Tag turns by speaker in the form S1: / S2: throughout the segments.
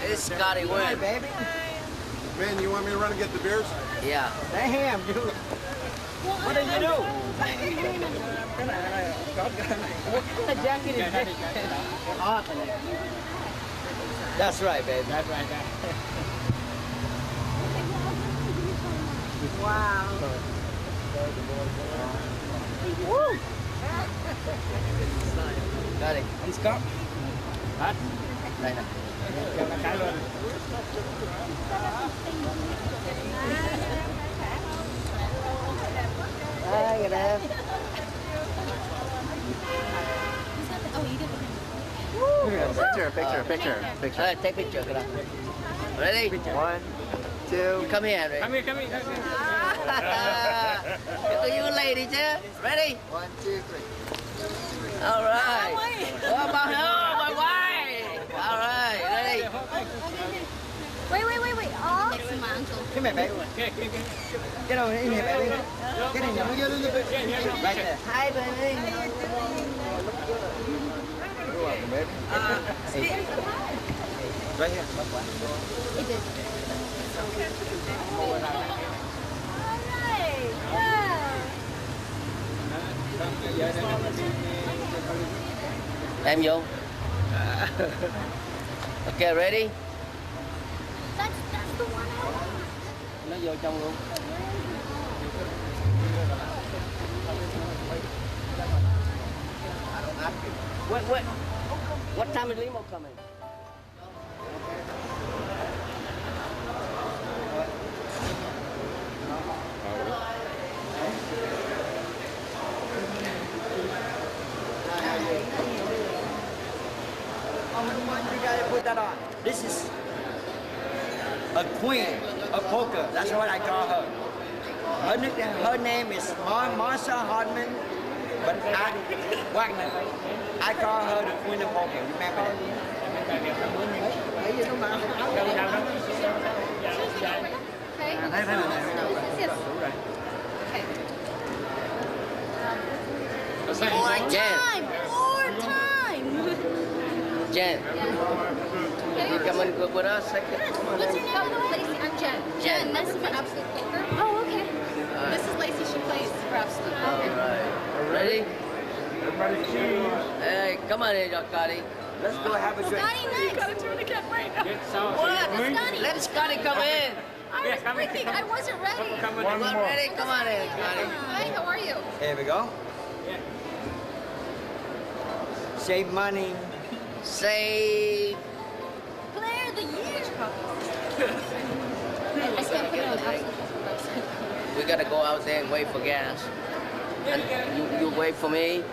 S1: It's Scotty Nguyen.
S2: Baby.
S3: Man, you want me to run and get the beers?
S1: Yeah.
S2: Damn, dude. What did you do? What kind of jacket is this? That's right, baby. That's right. Wow. Woo!
S1: Got it.
S2: Anh Scott. Hả?
S1: Đây nè.
S2: Cho nó cái luôn. Đây, cái đẹp.
S3: Picture.
S1: Alright, take picture. Get up. Ready?
S3: 1, 2.
S1: Come here, Henry.
S2: Come here.
S1: Look at you lady, chứ. Ready?
S3: 1, 2, 3.
S1: All right. Oh, my wife. All right, ready?
S4: Wait. Oh. Next to my uncle.
S2: Come here, baby. Get over in here, baby. Get in there. Right there.
S1: Hi, baby.
S3: You're welcome, baby.
S2: Right here.
S4: It is.
S1: Em vô. Okay, ready?
S4: That's the one I want.
S1: Nó vô trong luôn. Wait. What time is limo coming?
S2: You gotta put that on. This is a queen of poker. That's what I call her. Her name is Marsha Hartman, but Wagner. I call her the queen of poker. Remember that?
S4: Okay. More time.
S1: Jen, you come and cook with us?
S4: What's your name, by the way? Lacey. I'm Jen. Jen, this is for Absolute Poker. Oh, okay. This is Lacey. She plays for Absolute Poker.
S1: All right. Ready?
S3: Everybody cheese.
S1: Hey, come on in, Scotty.
S2: Let's go have a drink.
S4: Scotty, next.
S5: You gotta turn the cat right now.
S1: What?
S4: Scotty.
S1: Let Scotty come in.
S4: I was freaking. I wasn't ready.
S1: Come on, ready? Come on in, Scotty.
S4: Hi, how are you?
S2: Here we go. Save money.
S1: Save.
S4: Player of the year. I can't put it on Absolute Poker.
S1: We gotta go out there and wait for gas. And you wait for me.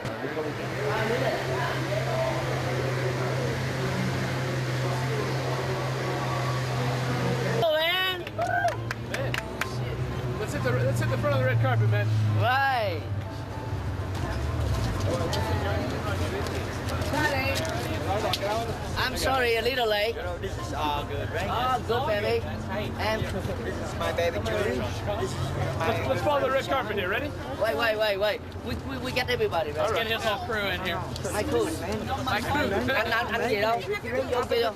S1: Oh man!
S5: Let's hit the front of the red carpet, man.
S1: Right. I'm sorry, a little late.
S2: You know, this is all good, right?
S1: Oh, good, baby. And
S2: This is my baby children. This is my...
S5: Let's follow the red carpet here. Ready?
S1: wait. We get everybody, right?
S5: Let's get his whole crew in here.
S1: My crew.
S5: My crew.
S1: Anh gì đâu? Vô kia.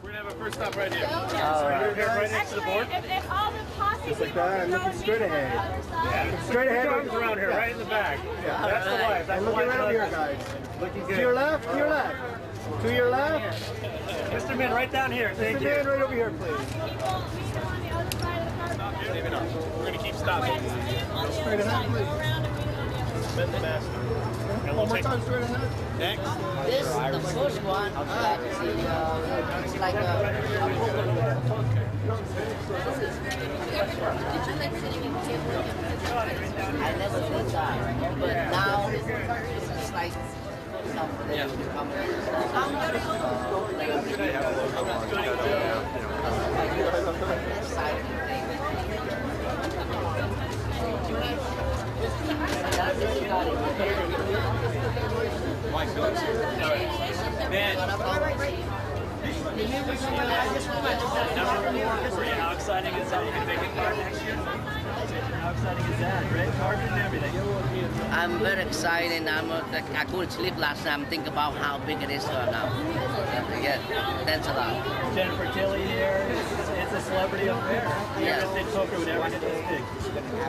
S5: We're gonna have a first stop right here.
S1: All
S5: Right
S1: right.
S5: here, right next to the board.
S6: If all the posse
S3: Just like that, and looking straight ahead. Straight ahead.
S5: Arms around here, right in the back. That's the wife. That's
S3: And
S5: the
S3: looking
S5: wife.
S3: right over here, guys. Looking to your left, to your left. To your left.
S5: Mr. Min, right down here. Thank
S3: Mr.
S5: you.
S3: Man, right over here, please.
S6: people on the other side of the carpet.
S5: Leave it up. We're gonna keep stopping.
S3: Straight ahead, please.
S5: Bend the mask. And
S3: One
S5: we'll
S3: more
S5: take
S3: time, straight ahead.
S5: next.
S1: This is the first one. It's like a I never did that, but now it's like
S5: How exciting is that? You can take it next year?
S3: How exciting is that? Red carpet and everything.
S1: I'm very excited. I couldn't sleep last night. I'm thinking about how big it is now. Yeah, thanks a lot.
S3: Jennifer Tilly here. It's a celebrity affair. You
S1: Yes.
S3: never think poker would ever get this big.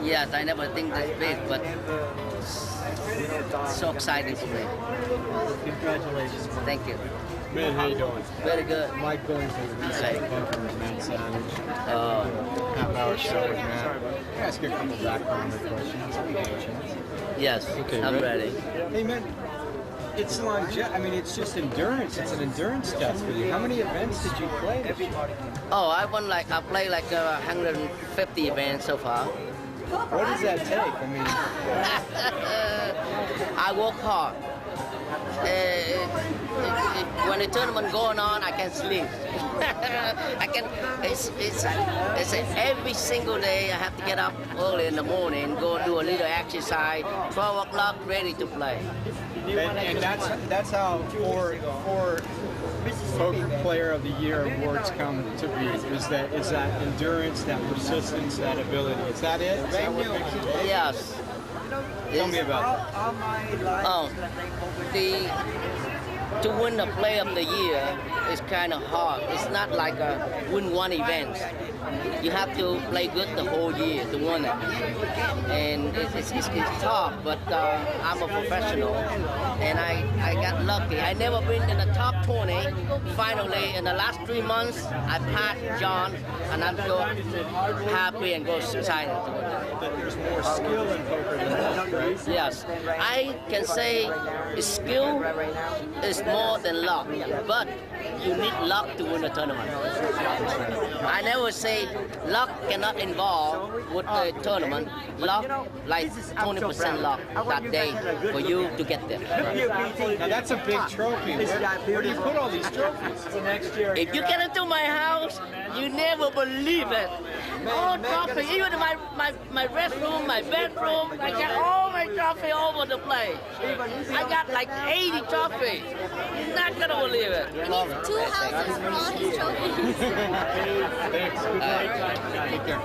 S1: Yes, I never think this big, but so exciting for me.
S3: Congratulations.
S1: Thank you.
S7: Man, how you doing?
S1: Very good.
S7: Mike Billings with the
S1: Okay.
S7: Poker with Matt Savage.
S1: Oh,
S7: Half-hour show with Matt. Can I ask you a couple background questions?
S1: yes,
S7: Okay,
S1: I'm ready.
S7: Hey, man, it's longevity. I mean, it's just endurance. It's an endurance test for you. How many events did you play this year?
S1: Oh, I played like 150 events so far.
S7: What does that take? I mean,
S1: I work hard. When the tournament going on, I can sleep. I can. It's every single day. I have to get up early in the morning, go do a little exercise. 12 o'clock, ready to play.
S7: and that's how four Poker Player of the Year awards come to be. Is that endurance, that persistence, that ability? Is that it? Is that what makes it?
S1: Yes.
S7: Tell me about that.
S1: To win the Play of the Year is kind of hard. It's not like a win one event. You have to play good the whole year to win it. And it's tough, but I'm a professional. And I got lucky. I never been in the top 20. Finally, in the last 3 months, I passed John, and I'm so happy and so excited.
S7: That there's more skill in poker than luck, right?
S1: Yes, I can say skill is more than luck, but you need luck to win a tournament. I never say luck cannot involve with the tournament. Luck, like 20% luck that day for you to get there.
S7: Now that's a big trophy. Where do you put all these trophies?
S3: So next year,
S1: If you get into my house, you never believe it. All trophy, even my restroom, my bedroom, I got all my trophy all over the place. I got like 80 trophies. You're not gonna believe it.
S4: He needs 2 houses for all his trophies.
S7: Thanks. Good night. Take care.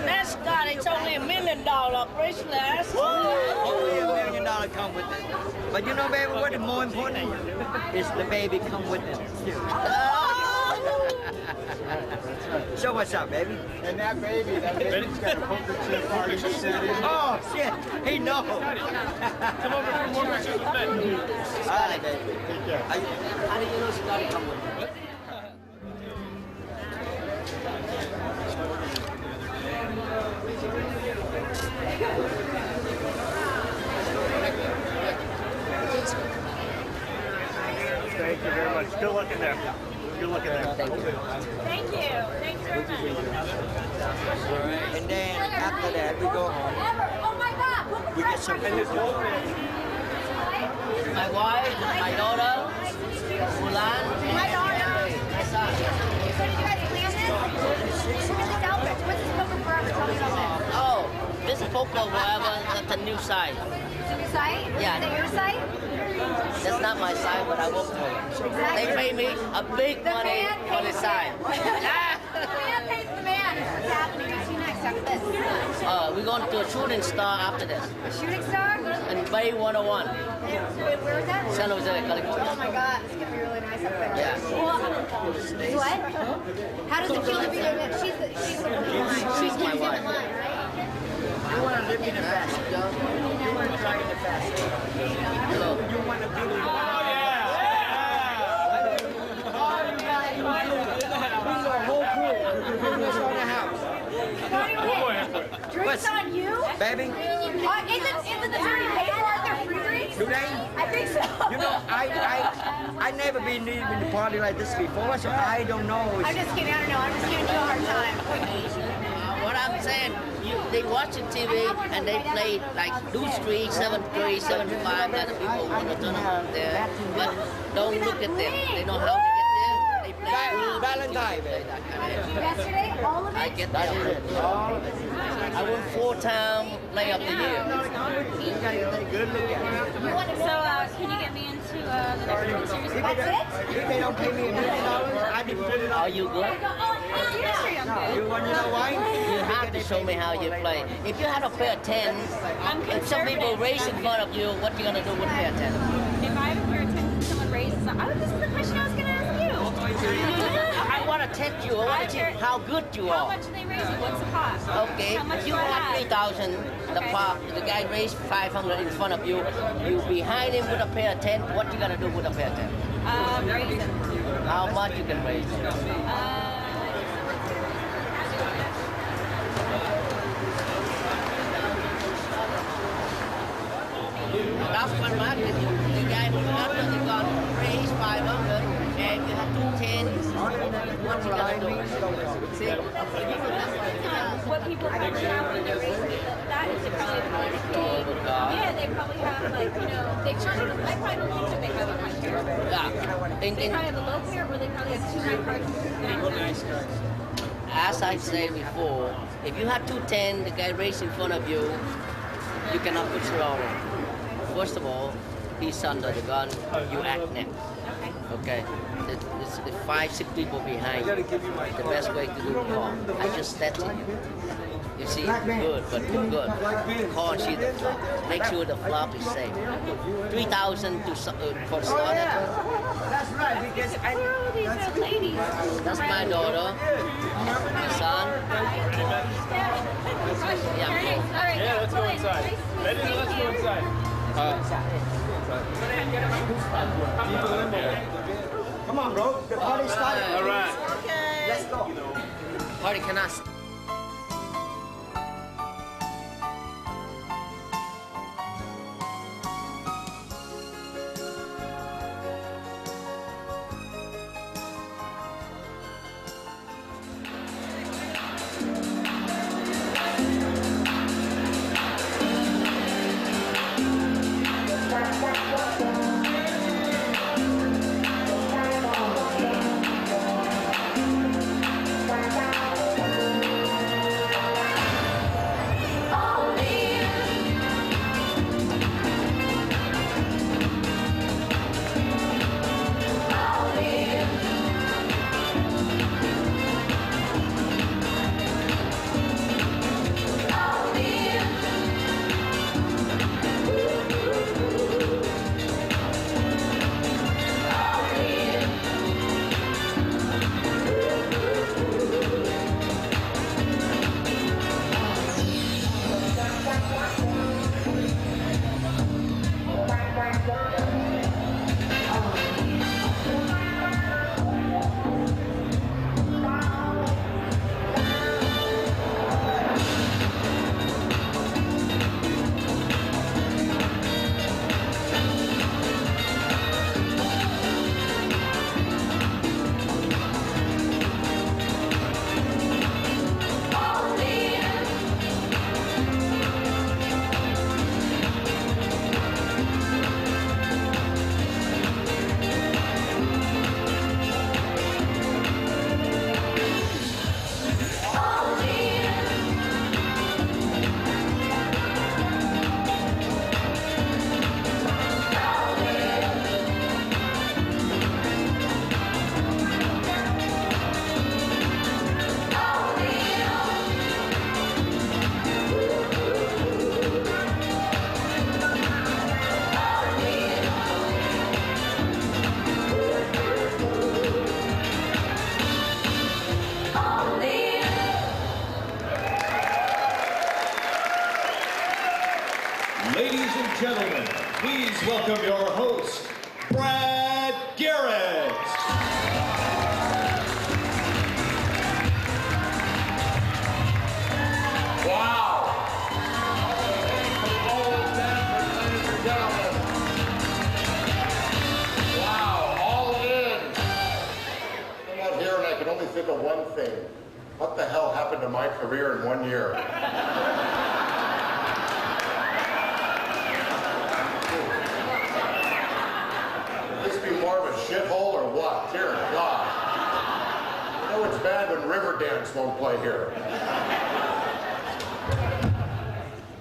S1: Mascot, it's only $1 million bracelet.
S2: Only $1 million come with it. But you know, baby, what is more important is the baby come with it too. So what's up, baby?
S7: And that baby's got a poker chip party set in.
S2: Oh shit, he knows.
S5: Come over for more pictures with Ben.
S2: All right, baby.
S7: Take care.
S1: How do you know Scotty come with me?
S5: Thank you very much. Good luck in there. Good luck in there.
S1: Thank you.
S6: Thank you. Thanks very much.
S2: And then after that, we go home.
S6: Oh my God.
S2: We get some food.
S1: My wife, my daughter, Mulan,
S4: My daughter.
S1: my son.
S4: So did you guys plan this? What's this outfit? What's this poker forever? Tell me about it.
S1: Oh, this is Poker Forever. That's a new site.
S4: Your site?
S1: Yeah.
S4: Is that your site?
S1: That's not my site, but I work for it. They pay me a big money for the site.
S4: The man pays the man. What's happening? What's next after this?
S1: We're going to a shooting star after this.
S4: A shooting star?
S1: And Bay 101,
S4: Where is that?
S1: San Jose,
S4: Oh
S1: California.
S4: my God, this is gonna be really nice up there.
S1: Yeah.
S4: What? How does it feel to be there? She's the
S1: She's my
S4: in
S1: wife.
S4: line, right?
S2: You want to live in the best. You want to try in the best.
S1: Hello.
S2: You want to be the
S4: Drinks on you?
S2: baby.
S4: Isn't the dirty paper? Aren't there free drinks?
S2: Do they?
S4: I think so.
S2: You know, I never been in a party like this before, so I don't know.
S4: I'm just kidding. I don't know. I'm just giving you a hard time.
S1: What I'm saying, they watching TV and they play like 2-3, 7-3, 7-5. That the people want to turn them there, but don't look at them. They know how to get there. They play
S2: Valentine.
S6: Yesterday, all of it?
S1: I get that. I won 4-time Player of the Year.
S6: So, can you get me into the next World Series? That's it?
S2: If they don't pay me $1 million, I'd be putting it
S1: Are
S2: on.
S1: you good?
S6: Oh, yeah, I'm good.
S2: You want to know why?
S1: You have to show me how you play. If you had a pair of 10,
S6: I'm
S1: if some people
S6: conservative.
S1: race in front of you, what you gonna do with a pair of 10?
S6: If I have a pair of 10 and someone raises them, this is the question I was going to ask you.
S1: I want to test you. I want to see how good you
S6: How
S1: are.
S6: much do they raise it? What's the cost?
S1: Okay,
S6: How much
S1: you
S6: do I
S1: want
S6: have?
S1: 3,000. The guy raised 500 in front of you. You behind him with a pair of 10. What you gonna do with a pair of 10?
S6: Raise them.
S1: How much you can raise? That's one market. The guy who got the gun raised 500 and you have 210. What you gonna do? See?
S6: What people probably have when they're raising it, that is they probably have like yeah, they probably have like, they charge them, I probably don't think that they have a high pair.
S1: Yeah.
S6: They probably have a low pair or they probably have 2 high cards.
S1: As I said before, if you have 210, the guy raised in front of you, you cannot put it on. First of all, he's under the gun, you act next. Okay? There's 5-6 people behind you. The best way to do the call. I just stepped in. You see, good, but good. Call and see the flop. Make sure the flop is safe. 3,000 for starter.
S2: That's right, because
S6: Who are all these ladies?
S1: That's my daughter. My son. Yeah.
S6: All right,
S5: Yeah, let's go inside. Ready? Let's go inside.
S2: come on, bro. The party started.
S5: All right.
S2: Let's go.
S1: Party cannot.
S8: Ladies and gentlemen, please welcome your host, Brad Garrett.
S9: Wow. Wow, all in. I'm out here and I can only think of one thing. What the hell happened to my career in 1 year? Would this be more of a shithole or what? Dear God. bad when Riverdance won't play here.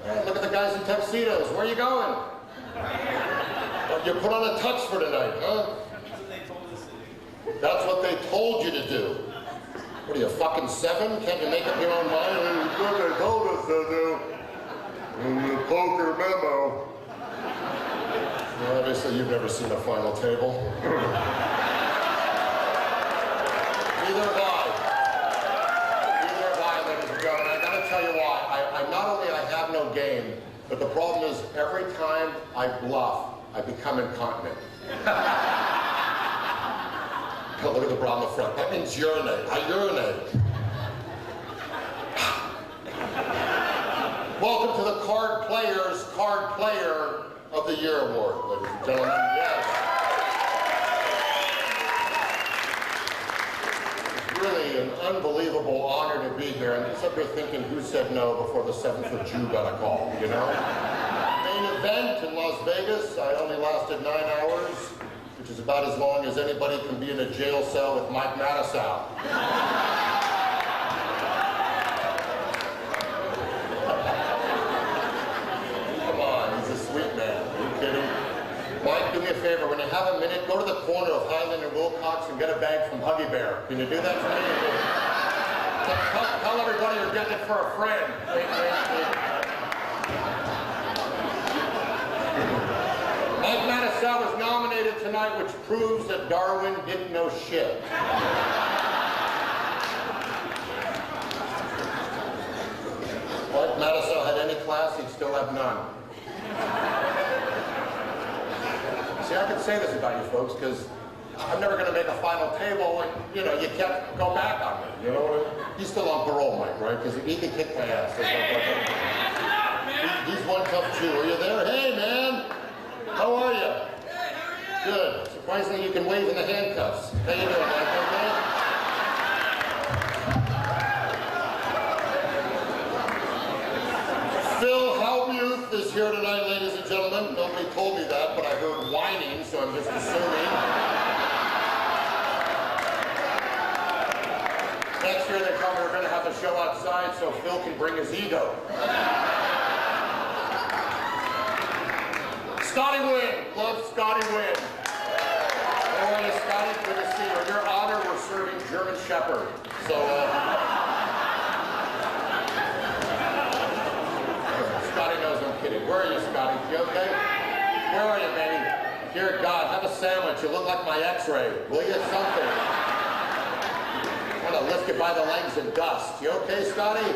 S9: Hey, look at the guys in tuxedos. Where are you going? Well, you put on a tux for tonight, huh? That's what they told you to do. What are you, fucking 7? Can't you make up your own mind? That's what they told us to do. In the poker memo. Well, obviously, you've never seen a final table. Neither have I. Neither have I, ladies and gentlemen. I gotta tell you why. I not only I have no game, but the problem is every time I bluff, I become incontinent. Look at the bra on the front. That means urinate. I urinate. Welcome to the Card Player of the Year Award, ladies and gentlemen. Yes. It's really an unbelievable honor to be here. And it's up here thinking who said no before the 7-foot Jew got a call, you know? Main event in Las Vegas, I only lasted 9 hours, which is about as long as anybody can be in a jail cell with Mike Matisow. Mike, do me a favor. When you have a minute, go to the corner of Highland and Wilcox and get a bag from Huggy Bear. Can you do that for me? Tell everybody you're getting it for a friend. Mike Matisow was nominated tonight, which proves that Darwin didn't know shit. Mike Matisow had any class, he'd still have none. See, I can say this about you folks because I'm never going to make a final table and, you know, you can't go back on me, you know what I mean? He's still on parole, Mike, right? Because he can kick my ass. He's one tough Jew. Are you there? Hey, man! How are you? Good. Surprisingly, you can wave in the handcuffs. How you doing, Mike? Okay? Phil Hellmuth is here tonight, ladies and gentlemen. Nobody told me that, but I heard whining, so I'm just assuming. Next year they come, we're going to have the show outside so Phil can bring his ego. Scotty Nguyen. Love Scotty Nguyen. How are you, Scotty? Good to see you. In your honor, we're serving German Shepherd. So, Scotty knows I'm kidding. Where are you, Scotty? You okay? Where are you, baby? Dear God, have a sandwich. You look like my x-ray. Will you get something? I'm gonna lift you by the legs in dust. You okay, Scotty?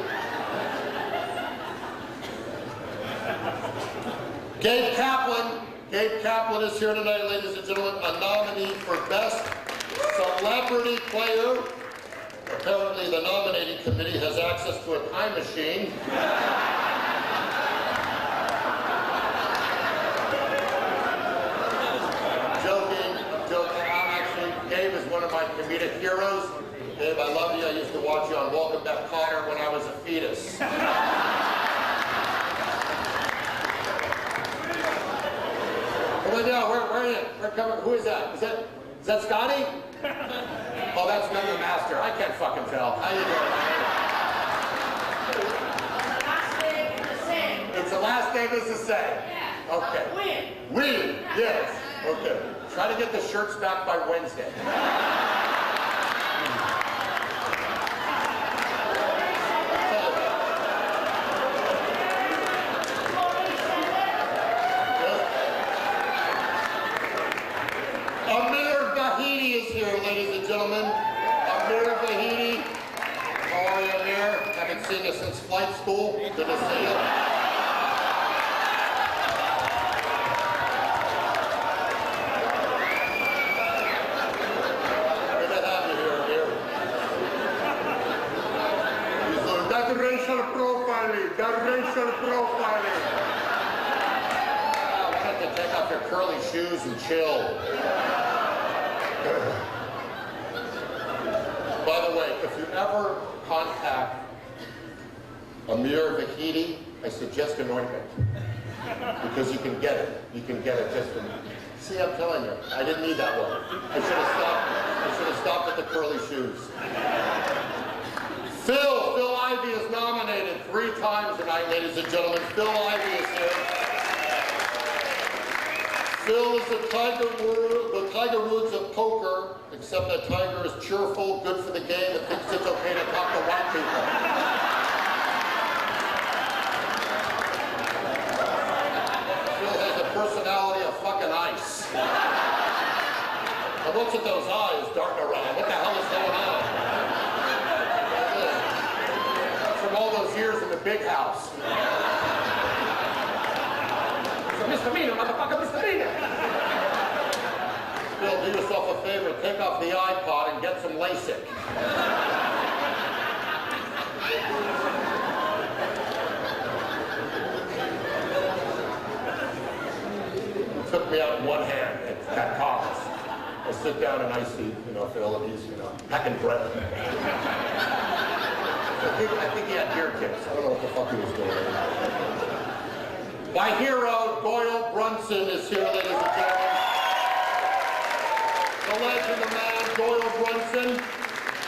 S9: Gabe Kaplan. Gabe Kaplan is here tonight, ladies and gentlemen. A nominee for Best Celebrity Player. Apparently, the nominating committee has access to a time machine. Gabe is one of my comedic heroes. Gabe, I love you. I used to watch you on Welcome Back, Kotter when I was a fetus. Where are you? Who is that? Is that Scotty? Oh, that's Mega Master. I can't fucking tell. How you doing? It's the last name is the same. Okay. Nguyen. Yes. Okay. Try to get the shirts back by Wednesday. Amir Vahidi is here, ladies and gentlemen. Amir Vahidi. How are you, Amir? Haven't seen you since flight school. Good to see you. Racial profiling. Why don't you take off your curly shoes and chill? By the way, if you ever contact Amir Vahidi, I suggest anointment. Because you can get it. You can get it just from... See, I'm telling you, I didn't need that one. I should have stopped at the curly shoes. Phil Ivey is nominated 3 times tonight, ladies and gentlemen. Phil Ivey is here. Phil is the Tiger Woods of poker, except that Tiger is cheerful, good for the game, and thinks it's okay to talk to white people. Phil has the personality of fucking ice. Now looks at those eyes darting around. What the hell is going on? That's from all those years in the big house. It's a misdemeanor, motherfucker, misdemeanor. Phil, do yourself a favor, take off the iPod and get some LASIK. He took me out in one hand at college. I sit down and I see, Phil, and he's, packing bread. I think he had beer kicks. I don't know what the fuck he was doing. My hero, Doyle Brunson, is here, ladies and gentlemen. The legend, the man, Doyle Brunson.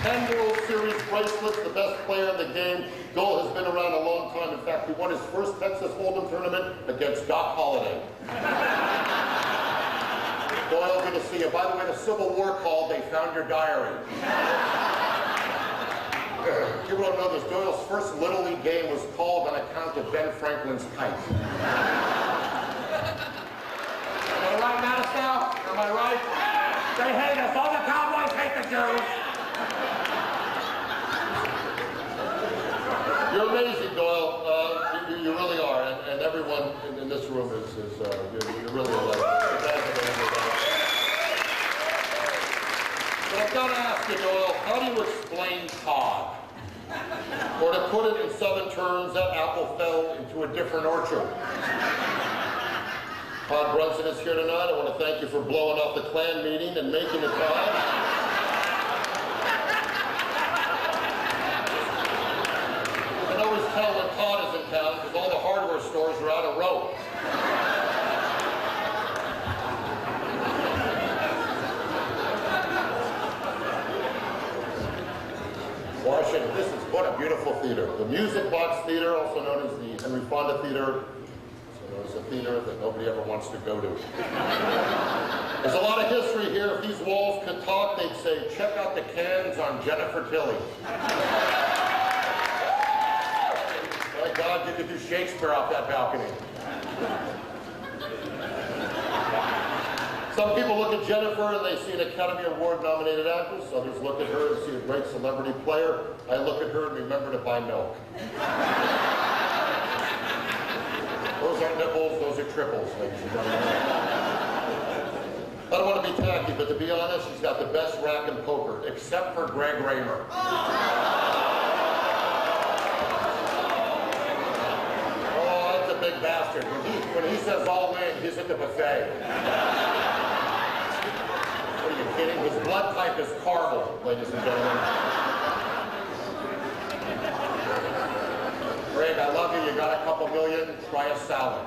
S9: 10 World Series bracelets, the best player in the game. Doyle has been around a long time. In fact, he won his first Texas Hold'em tournament against Doc Holliday. Doyle, good to see you. By the way, the Civil War called, they found your diary. People don't know this. Doyle's first Little League game was called on account of Ben Franklin's kite. Am I right, Madistow? Am I right? They hate us. All the Cowboys hate the Jews. You're amazing, Doyle. You really are, and everyone in this room is you're really a legend. But I've got to ask you, Doyle, how do you explain Todd? Or to put it in Southern terms, that apple fell into a different orchard. Todd Brunson is here tonight. I want to thank you for blowing off the Klan meeting and making it, Todd. You can always tell when Todd is in town because all the hardware stores are out of rope. Washington, this is what a beautiful theater. The Music Box Theater, also known as the Henry Fonda Theater, also known as a theater that nobody ever wants to go to. There's a lot of history here. If these walls could talk, they'd say, check out the cans on Jennifer Tilly. My God, you could do Shakespeare off that balcony. Some people look at Jennifer and they see an Academy Award nominated actress. Others look at her and see a great celebrity player. I look at her and remember to buy milk. Those aren't nipples, those are triples, ladies and gentlemen. I don't want to be tacky, but to be honest, she's got the best rack in poker, except for Greg Raymer. Oh, that's a big bastard. When he says all in, he's at the buffet. Are you kidding? His blood type is caramel, ladies and gentlemen. Greg, I love you. You got a couple million. Try a salad.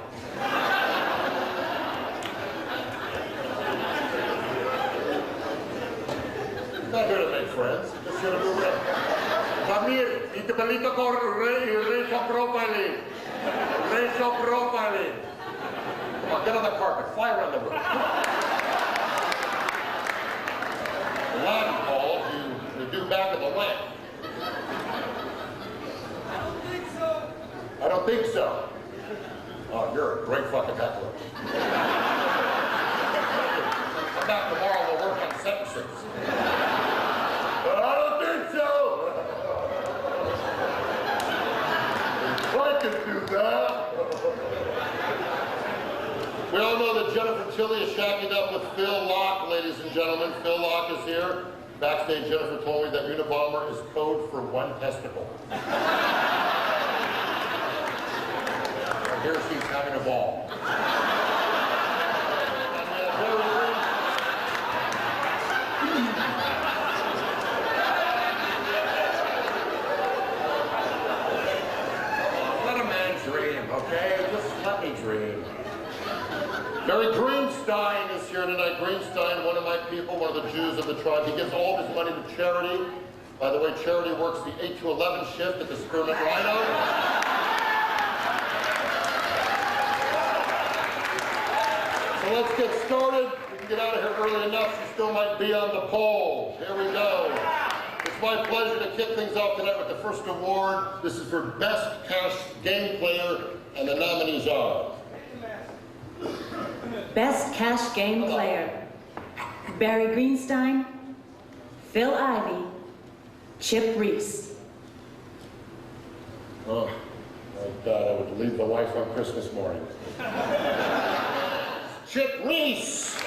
S9: Not here to make friends. Just here to move in. Samir, eat the palito con racial properly. Racial properly. Come on, get on the carpet. Fly around the room. Lamp called, you do back of the lamp. I don't think so. Oh, you're a great fucking heckler. Come back tomorrow, we'll work on sentences. But I don't think so. I can do that. We all know that Jennifer Tilly is shacking up with Phil Locke, ladies and gentlemen. Phil Locke is here. Backstage, Jennifer told me that Unabomber is code for one testicle. And here she's having a ball. Let a man dream, okay? Just let me dream. Barry Greenstein is here tonight. Greenstein, one of my people, one of the Jews of the tribe. He gives all of his money to charity. By the way, Charity works the 8 to 11 shift at the Spearmint Rhino. So let's get started. We can get out of here early enough. You still might be on the pole. Here we go. It's my pleasure to kick things off tonight with the first award. This is for Best Cash Game Player, and the nominees are...
S10: Best Cash Game Player, Barry Greenstein, Phil Ivey, Chip Reese.
S9: Oh, my God, I would leave the wife on Christmas morning. Chip Reese!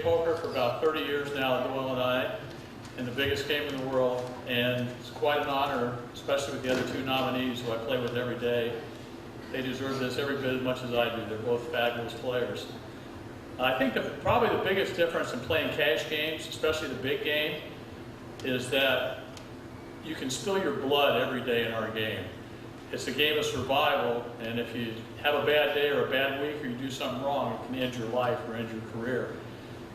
S11: Poker for about 30 years now, Doyle and I, in the biggest game in the world, and it's quite an honor, especially with the other two nominees who I play with every day. They deserve this every bit as much as I do. They're both fabulous players. I think probably the biggest difference in playing cash games, especially the big game, is that you can spill your blood every day in our game. It's a game of survival, and if you have a bad day or a bad week or you do something wrong, it can end your life or end your career.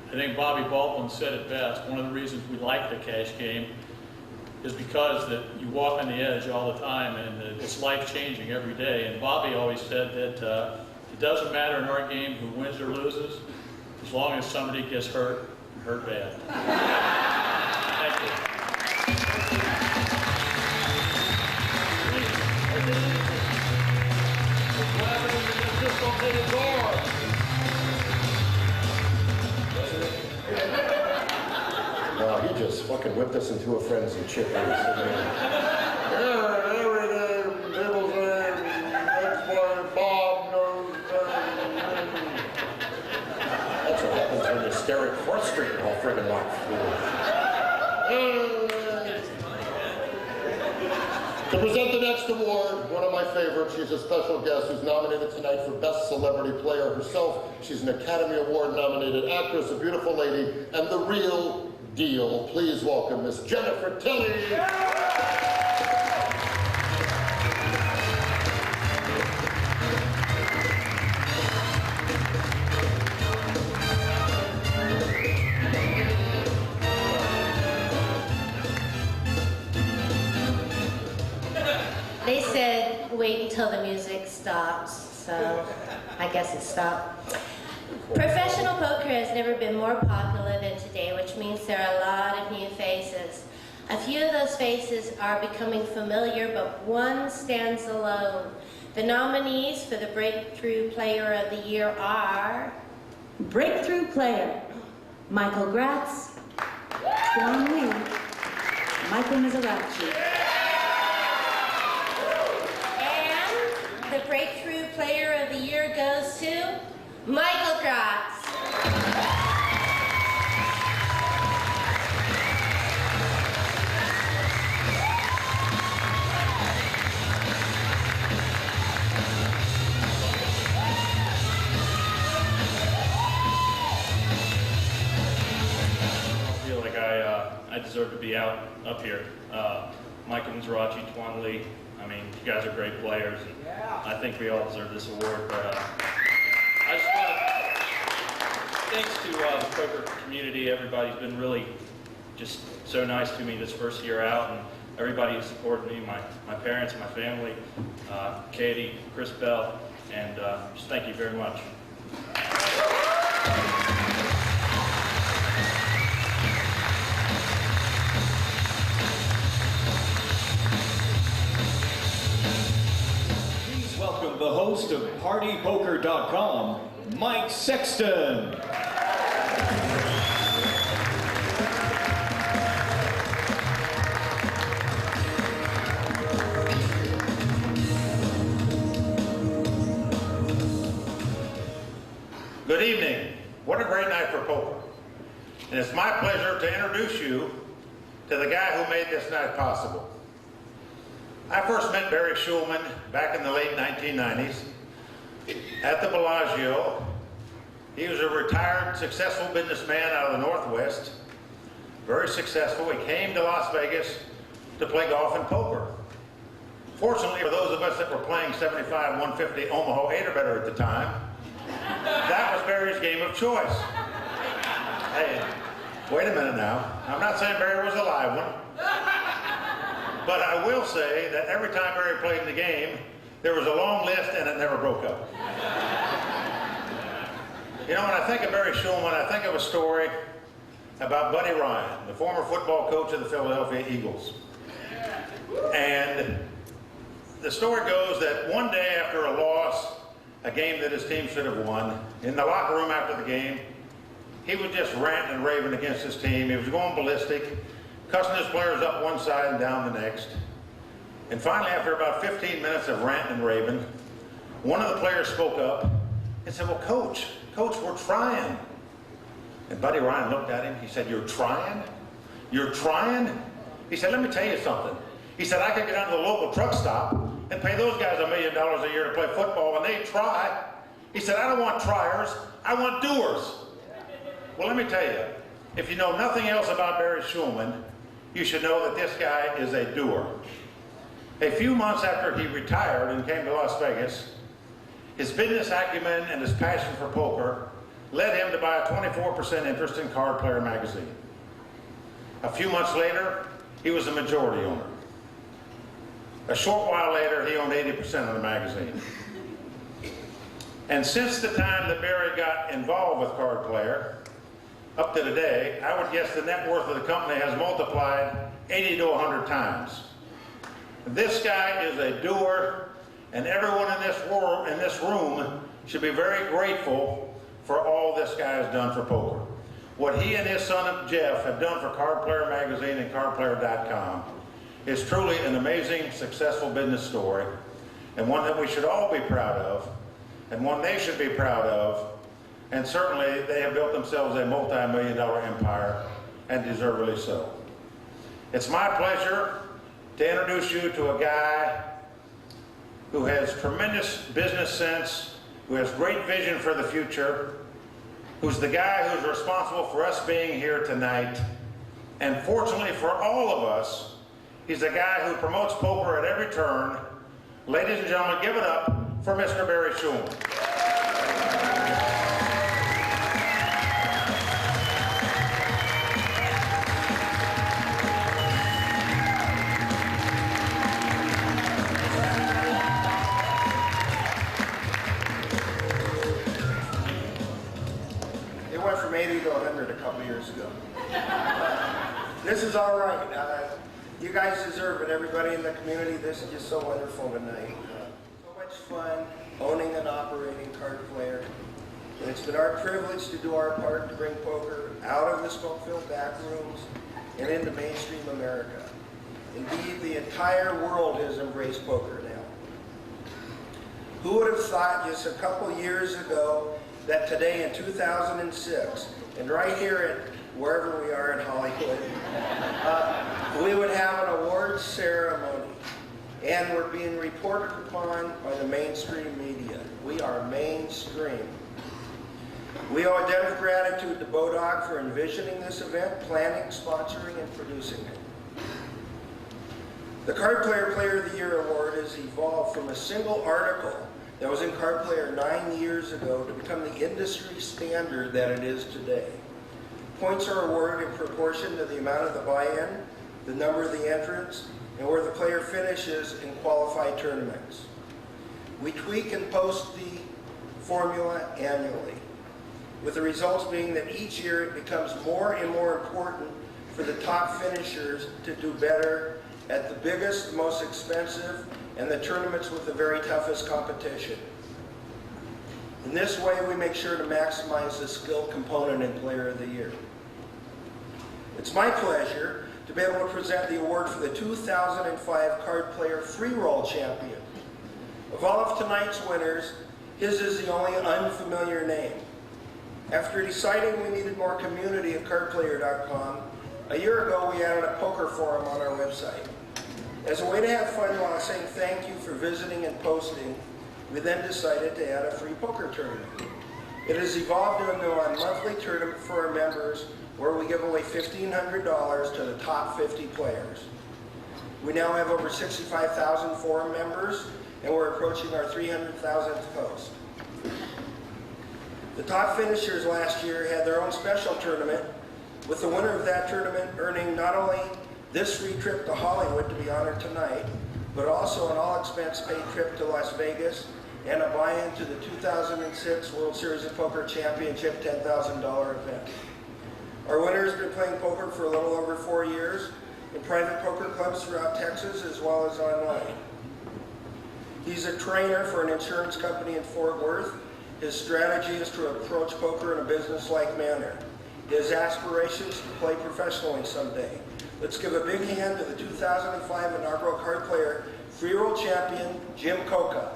S11: I think Bobby Baldwin said it best. One of the reasons we like the cash game is because that you walk on the edge all the time, and it's life-changing every day. And Bobby always said that it doesn't matter in our game who wins or loses, as long as somebody gets hurt, hurt bad. Thank you.
S9: Wow, he just fucking whipped us into a frenzy, Chip Reese. That's what happens when you stare at 4th Street all friggin' life. To present the next award, one of my favorites, she's a special guest who's nominated tonight for Best Celebrity Player herself. She's an Academy Award nominated actress, a beautiful lady, and the real deal. Please welcome Miss Jennifer Tilly.
S12: They said wait until the music stops, so I guess it stopped. Professional poker has never been more popular than today, which means there are a lot of new faces. A few of those faces are becoming familiar, but one stands alone. The nominees for the Breakthrough Player of the Year are...
S10: Breakthrough Player, Michael Gratz, Tuan Lee, Michael Mizrachi.
S12: And the Breakthrough Player of the Year goes to Michael Gratz.
S11: I feel like I deserve to be up here. Michael Mizrachi, Tuan Lee, I mean, you guys are great players, and I think we all deserve this award, but I just want to, thanks to the poker community, everybody's been really just so nice to me this first year out, and everybody who supported me, my parents, my family, Katie, Chris Bell, and just thank you very much.
S8: Welcome the host of PartyPoker.com, Mike Sexton.
S13: Good evening. What a great night for poker. And it's my pleasure to introduce you to the guy who made this night possible. I first met Barry Shulman back in the late 1990s at the Bellagio He was a retired, successful businessman out of the Northwest. Very successful. He came to Las Vegas to play golf and poker. Fortunately for those of us that were playing 75, 150 Omaha 8 or better at the time, that was Barry's game of choice. Hey, wait a minute now. I'm not saying Barry was a live one, but I will say that every time Barry played in the game, there was a long list and it never broke up. You know, when I think of Barry Shulman, I think of a story about Buddy Ryan, the former football coach of the Philadelphia Eagles. And the story goes that one day after a loss, a game that his team should have won, in the locker room after the game, he was just ranting and raving against his team. He was going ballistic, cussing his players up one side and down the next. And finally, after about 15 minutes of ranting and raving, one of the players spoke up and said, "Well, Coach, we're trying." And Buddy Ryan looked at him. He said, "You're trying? You're trying?" He said, "Let me tell you something." He said, "I could get down to the local truck stop and pay those guys $1 million a year to play football, and they'd try." He said, "I don't want triers, I want doers." Well, let me tell you, if you know nothing else about Barry Shulman, you should know that this guy is a doer. A few months after he retired and came to Las Vegas, his business acumen and his passion for poker led him to buy a 24% interest in Card Player magazine. A few months later, he was a majority owner. A short while later, he owned 80% of the magazine. And since the time that Barry got involved with Card Player, up to today, I would guess the net worth of the company has multiplied 80 to 100 times. This guy is a doer, and everyone in this room should be very grateful for all this guy has done for poker. What he and his son Jeff have done for Card Player magazine and cardplayer.com is truly an amazing, successful business story, and one that we should all be proud of, and one they should be proud of, and certainly they have built themselves a multi-million-dollar empire, and deservedly so. It's my pleasure to introduce you to a guy who has tremendous business sense, who has great vision for the future, who's the guy who's responsible for us being here tonight, and fortunately for all of us, he's a guy who promotes poker at every turn. Ladies and gentlemen, give it up for Mr. Barry Shulman.
S14: It went from 80 to 100 a couple years ago. This is all right. You guys deserve it. Everybody in the community, this is just so wonderful tonight. So much fun owning and operating Card Player. And it's been our privilege to do our part to bring poker out of the smoke-filled back rooms and into mainstream America. Indeed, the entire world has embraced poker now. Who would have thought just a couple years ago that today in 2006, and right here at wherever we are in Hollywood, we would have an awards ceremony, and we're being reported upon by the mainstream media. We are mainstream. We owe a debt of gratitude to Bodog for envisioning this event, planning, sponsoring, and producing it. The Card Player Player of the Year Award has evolved from a single article that was in Card Player 9 years ago to become the industry standard that it is today. Points are awarded in proportion to the amount of the buy-in, the number of the entrants, and where the player finishes in qualified tournaments. We tweak and post the formula annually, with the results being that each year it becomes more and more important for the top finishers to do better at the biggest, most expensive, and the tournaments with the very toughest competition. In this way, we make sure to maximize the skill component in Player of the Year. It's my pleasure to be able to present the award for the 2005 Card Player Free Roll Champion. Of all of tonight's winners, his is the only unfamiliar name. After deciding we needed more community at cardplayer.com, a year ago we added a poker forum on our website. As a way to have fun while saying thank you for visiting and posting, we then decided to add a free poker tournament. It has evolved into a monthly tournament for our members where we give away $1,500 to the top 50 players. We now have over 65,000 forum members, and we're approaching our 300,000th post. The top finishers last year had their own special tournament, with the winner of that tournament earning not only this free trip to Hollywood to be honored tonight, but also an all-expense-paid trip to Las Vegas and a buy-in to the 2006 World Series of Poker Championship $10,000 event. Our winner has been playing poker for a little over 4 years in private poker clubs throughout Texas as well as online. He's a trainer for an insurance company in Fort Worth. His strategy is to approach poker in a business-like manner. His aspirations to play professionally someday. Let's give a big hand to the 2005 inaugural card player, free roll champion, Jim Coca.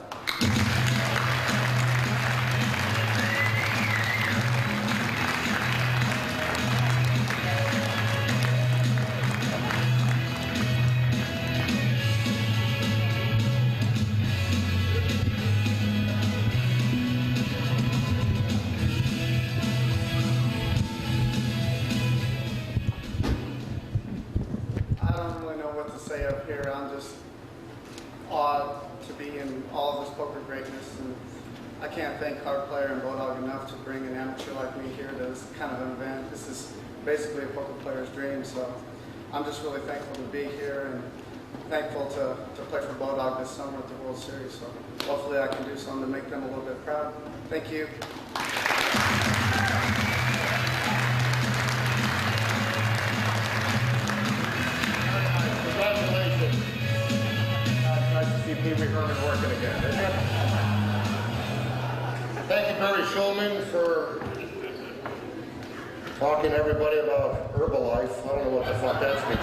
S3: Say up here, I'm just awed to be in all of this poker greatness, and I can't thank Card Player and Bodog enough to bring an amateur like me here to this kind of an event. This is basically a poker player's dream, so I'm just really thankful to be here and thankful to play for Bodog this summer at the World Series. So hopefully I can do something to make them a little bit proud. Thank you.
S9: Congratulations. It's nice to see Pee Wee Herman working again, isn't it? Thank you, Barry Schulman, for talking to everybody about Herbalife. I don't know what the fuck that's means,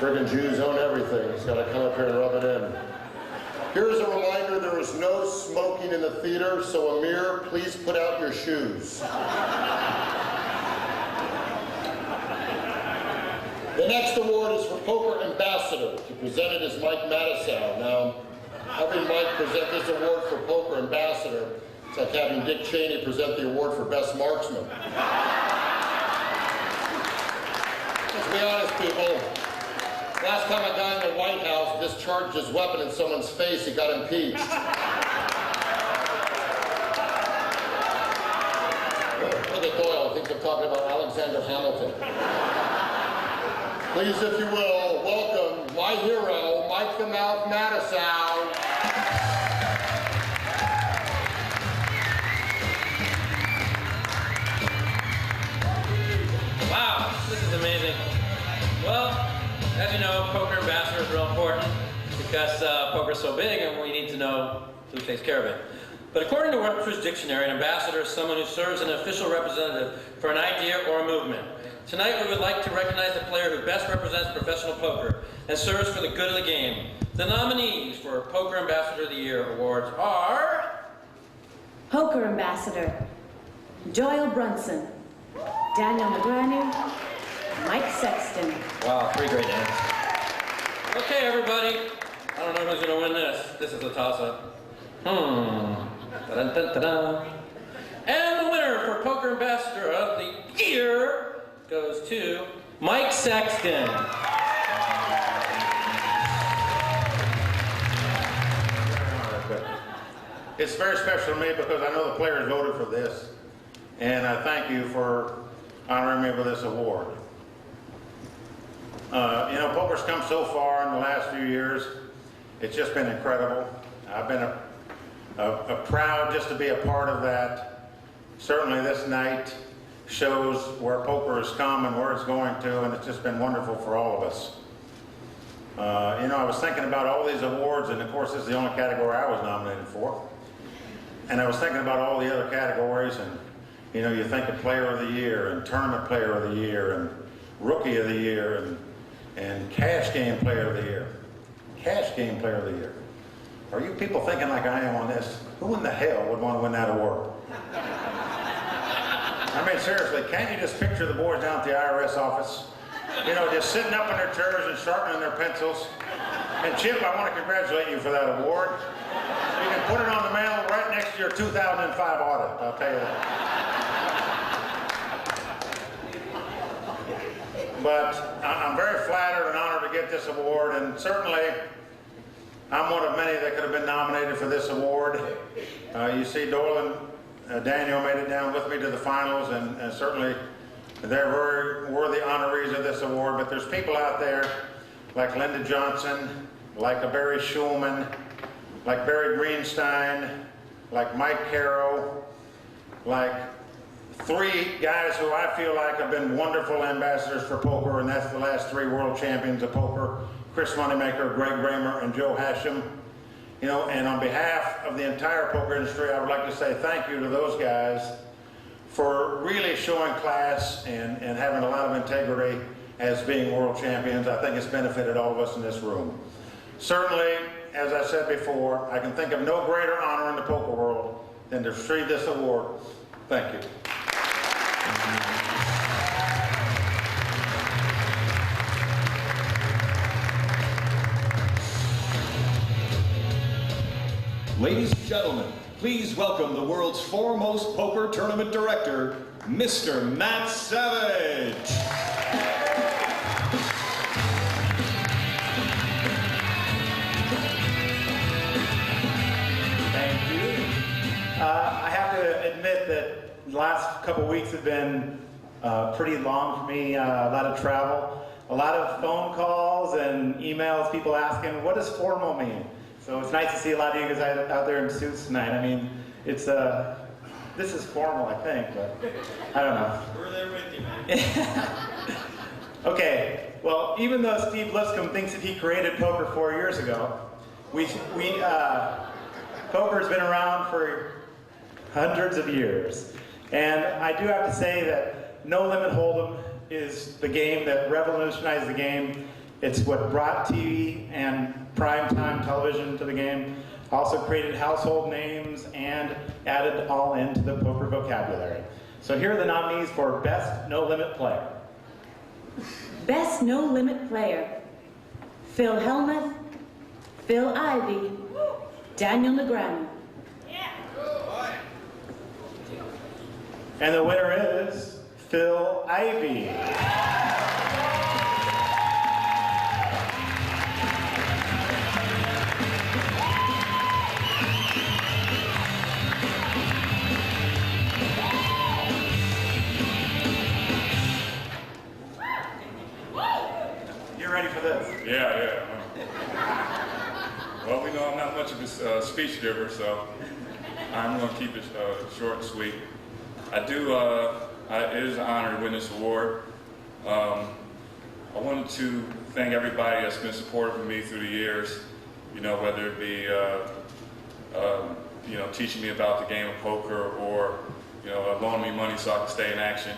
S9: friggin' Jews own everything. He's got to come up here and rub it in. Here's a reminder, there is no smoking in the theater, so Amir, please put out your shoes. The next award is for Poker Ambassador. To present it is Mike Matisow. Now, having Mike present this award for Poker Ambassador, it's like having Dick Cheney present the award for Best Marksman. Let's be honest, people. Last time a guy in the White House discharged his weapon in someone's face, he got impeached. Look at Doyle, I think I'm talking about Alexander Hamilton. Please, if you will, welcome my hero, Mike the Mouth Matisow.
S15: Wow, this is amazing. Well, as you know, Poker Ambassador is real important because poker is so big and we need to know who takes care of it. But according to Webster's Dictionary, an ambassador is someone who serves as an official representative for an idea or a movement. Tonight we would like to recognize the player who best represents professional poker and serves for the good of the game. The nominees for Poker Ambassador of the Year awards are...
S10: Poker Ambassador, Joyle Brunson, Daniel Negreanu, Mike Sexton.
S15: Wow, 3 great names. Okay, everybody. I don't know who's going to win this. This is a toss-up. Da-dun-dun-dun-dun. And the winner for Poker Ambassador of the Year goes to Mike Sexton.
S13: It's very special to me because I know the players voted for this, and I thank you for honoring me with this award. You know, poker's come so far in the last few years. It's just been incredible. I've been proud just to be a part of that. Certainly this night shows where poker has come and where it's going to, and it's just been wonderful for all of us. You know, I was thinking about all these awards, and of course this is the only category I was nominated for. And I was thinking about all the other categories, and you know, you think of Player of the Year, and Tournament Player of the Year, and Rookie of the Year, and Cash Game Player of the Year. Cash Game Player of the Year. Are you people thinking like I am on this? Who in the hell would want to win that award? I mean, seriously, can't you just picture the boys down at the IRS office? You know, just sitting up in their chairs and sharpening their pencils. And Chip, I want to congratulate you for that award. You can put it on the mail right next to your 2005 audit, I'll tell you that. But I'm very flattered and honored to get this award, and certainly I'm one of many that could have been nominated for this award. You see Doyle and Daniel made it down with me to the finals, and certainly they're very worthy honorees of this award, but there's people out there like Linda Johnson, like a Barry Schulman, like Barry Greenstein, like Mike Caro, like three guys who I feel like have been wonderful ambassadors for poker, and that's the last three world champions of poker, Chris Moneymaker, Greg Raymer, and Joe Hashem. You know, and on behalf of the entire poker industry, I would like to say thank you to those guys for really showing class and having a lot of integrity as being world champions. I think it's benefited all of us in this room. Certainly, as I said before, I can think of no greater honor in the poker world than to receive this award. Thank you.
S8: Ladies and gentlemen, please welcome the world's foremost poker tournament director, Mr. Matt Savage.
S16: Thank you. I have to admit that the last couple weeks have been pretty long for me. A lot of travel, a lot of phone calls and emails, people asking, what does formal mean? So it's nice to see a lot of you guys out there in suits tonight. I mean, it's this is formal, I think, but I don't know.
S17: We're there with you, man.
S16: Okay, well, even though Steve Lipscomb thinks that he created poker 4 years ago, poker's been around for hundreds of years. And I do have to say that No Limit Hold'em is the game that revolutionized the game. It's what brought TV and primetime television to the game. Also created household names and added all into the poker vocabulary. So here are the nominees for Best No Limit Player.
S10: Best No Limit Player: Phil Hellmuth, Phil Ivey, Daniel Negreanu.
S16: And the winner is Phil Ivey. You're ready for this?
S18: Yeah. Well, we know I'm not much of a speech giver, so I'm going to keep it short and sweet. It is an honor to win this award. I wanted to thank everybody that's been supportive of me through the years, you know, whether it be, you know, teaching me about the game of poker or, you know, loaning me money so I can stay in action.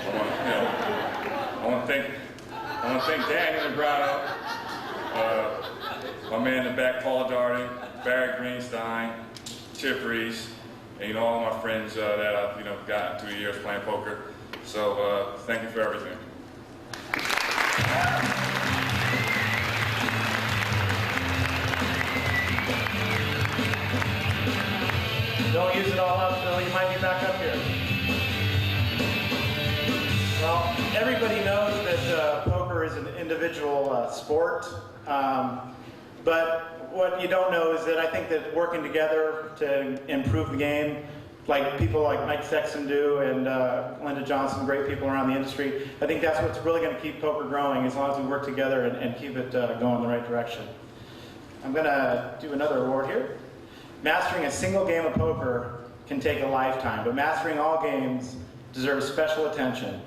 S18: I want to thank Daniel Negreanu, my man in the back, Paul Darting, Barry Greenstein, Chip Reese, and, you know, all my friends that I've, you know, gotten through the years playing poker. So thank you for everything.
S16: Don't use it all up, Phil. You might be back up here. Well, everybody knows that poker is an individual sport, but what you don't know is that I think that working together to improve the game, like people like Mike Sexton do and Linda Johnson, great people around the industry, I think that's what's really going to keep poker growing as long as we work together and keep it going in the right direction. I'm going to do another award here. Mastering a single game of poker can take a lifetime, but mastering all games deserves special attention.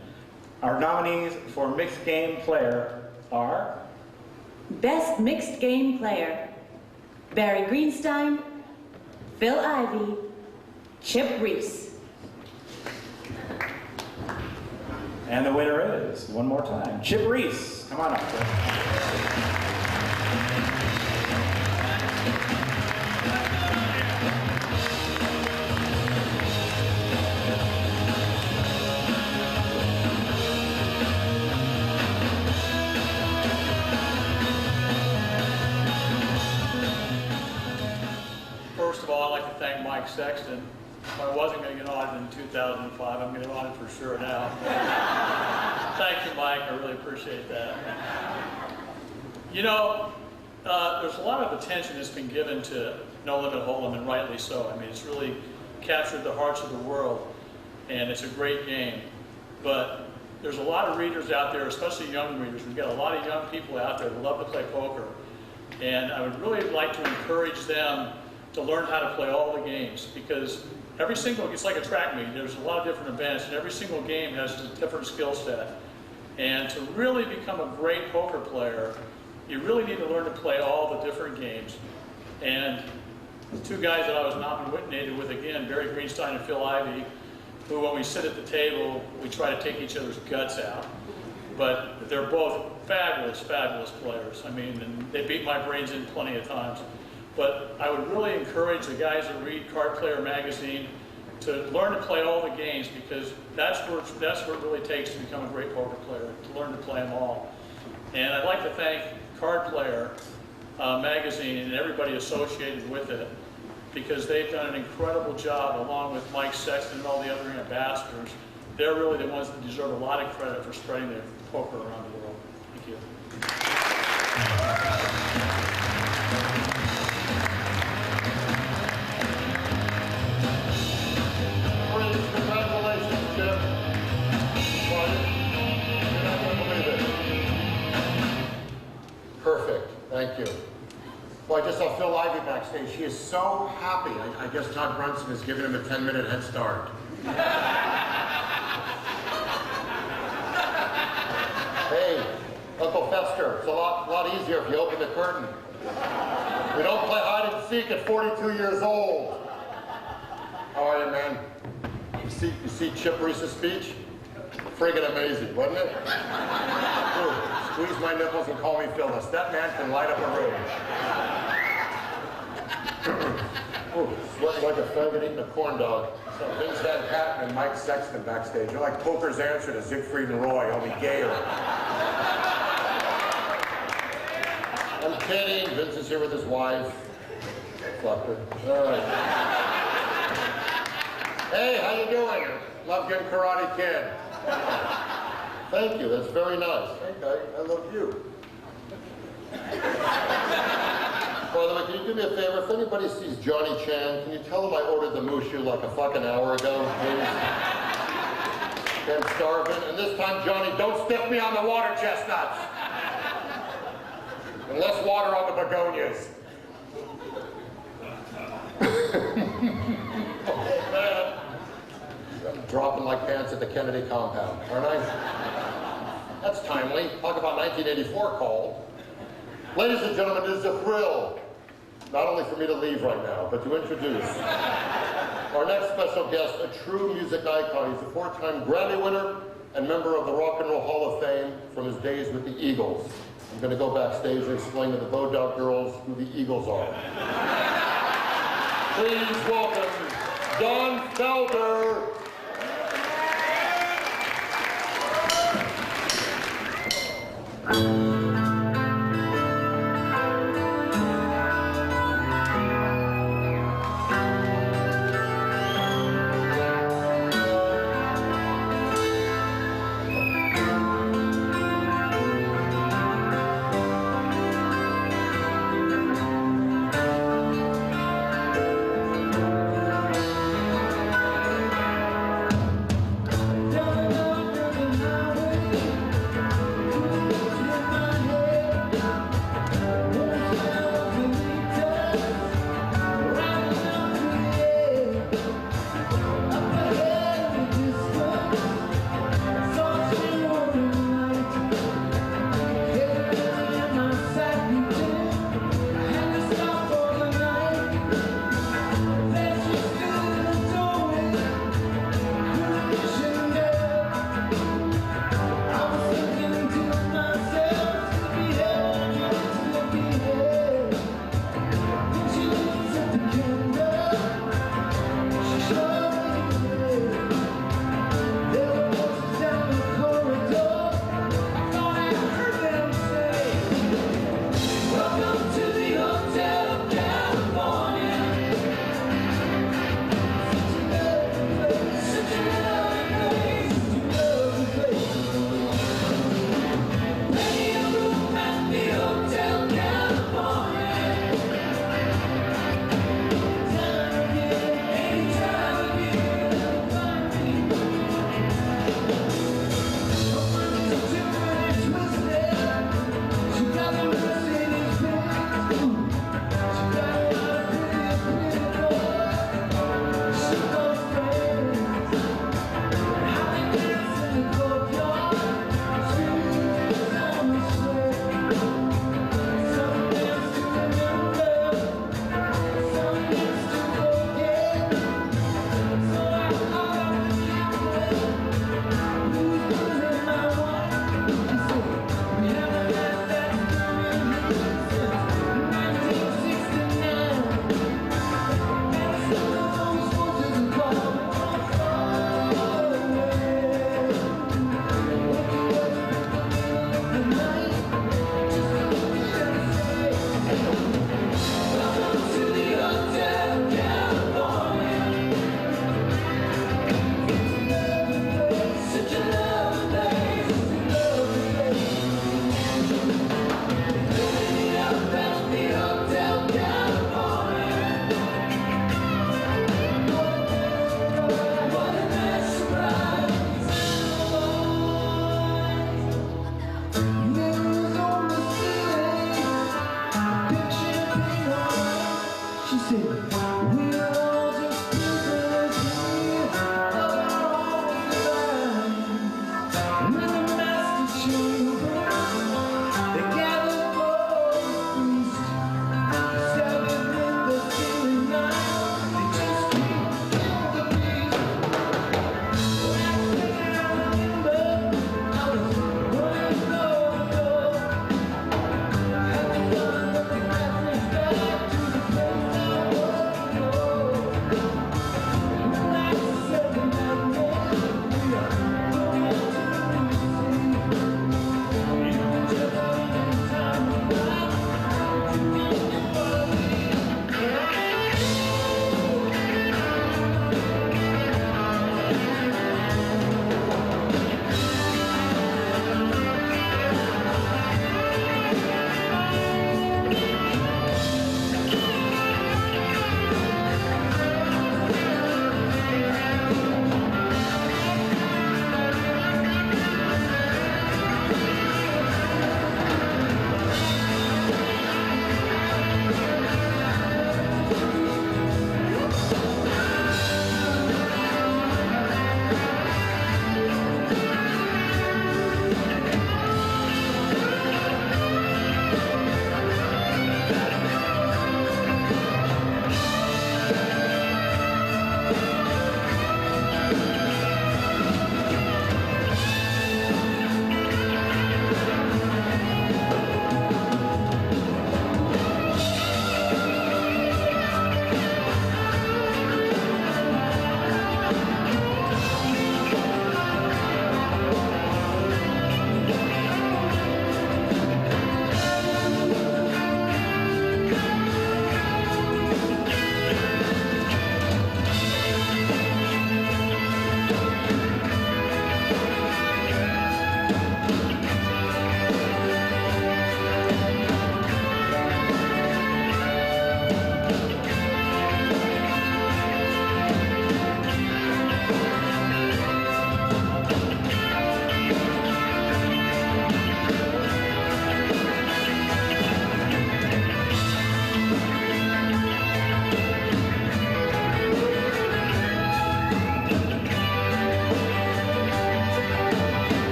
S16: Our nominees for Mixed Game Player are...
S10: Best Mixed Game Player: Barry Greenstein, Phil Ivey, Chip Reese.
S16: And the winner is, one more time, Chip Reese. Come on up, Chip.
S11: First of all, I'd like to thank Mike Sexton. If I wasn't going to get audited in 2005, I'm getting audited for sure now. Thank you, Mike. I really appreciate that. You know, there's a lot of attention that's been given to No Limit Hold'em, and rightly so. I mean, it's really captured the hearts of the world, and it's a great game. But there's a lot of readers out there, especially young readers. We've got a lot of young people out there who love to play poker. And I would really like to encourage them to learn how to play all the games, because every single, it's like a track meet. There's a lot of different events, and every single game has a different skill set. And to really become a great poker player, you really need to learn to play all the different games. And the two guys that I was nominated with, again, Barry Greenstein and Phil Ivey, who when we sit at the table, we try to take each other's guts out. But they're both fabulous, fabulous players. I mean, and they beat my brains in plenty of times. But I would really encourage the guys that read Card Player magazine to learn to play all the games, because that's what it really takes to become a great poker player, to learn to play them all. And I'd like to thank Card Player magazine and everybody associated with it, because they've done an incredible job, along with Mike Sexton and all the other ambassadors. They're really the ones that deserve a lot of credit for spreading the poker around the world. Thank you.
S9: Congratulations, Chip. Well, you're not going to believe it. Perfect. Thank you. Well, I just saw Phil Ivey backstage. He is so happy. I guess Todd Brunson is giving him a 10-minute head start. Hey, Uncle Fester, it's a lot easier if you open the curtain. We don't play hide and seek at 42 years old. How are you, man? You see Chip Reese's speech? Friggin' amazing, wasn't it? Ooh, squeeze my nipples and call me Phyllis. That man can light up a room. Ooh, sweating like a faggot eating a corn dog. So Vince Van Patten and Mike Sexton backstage. You're like poker's answer to Siegfried and Roy, only gayer. I'm kidding. Vince is here with his wife. Fucker. All right. Hey, how you doing? Love getting Karate Kid. Thank you. That's very nice. Okay, I love you. By the way, can you do me a favor? If anybody sees Johnny Chan, can you tell him I ordered the mushu like a fucking hour ago, please? I'm starving. And this time, Johnny, don't stiff me on the water chestnuts. And less water on the begonias. Oh, man. I'm dropping like pants at the Kennedy compound, aren't I? That's timely. Talk about 1984 call. Ladies and gentlemen, it is a thrill, not only for me to leave right now, but to introduce our next special guest, a true music icon. He's a 4-time Grammy winner and member of the Rock and Roll Hall of Fame from his days with the Eagles. I'm going to go backstage and explain to the Bodog girls who the Eagles are. Please welcome Don Felder.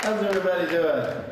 S16: How's everybody doing?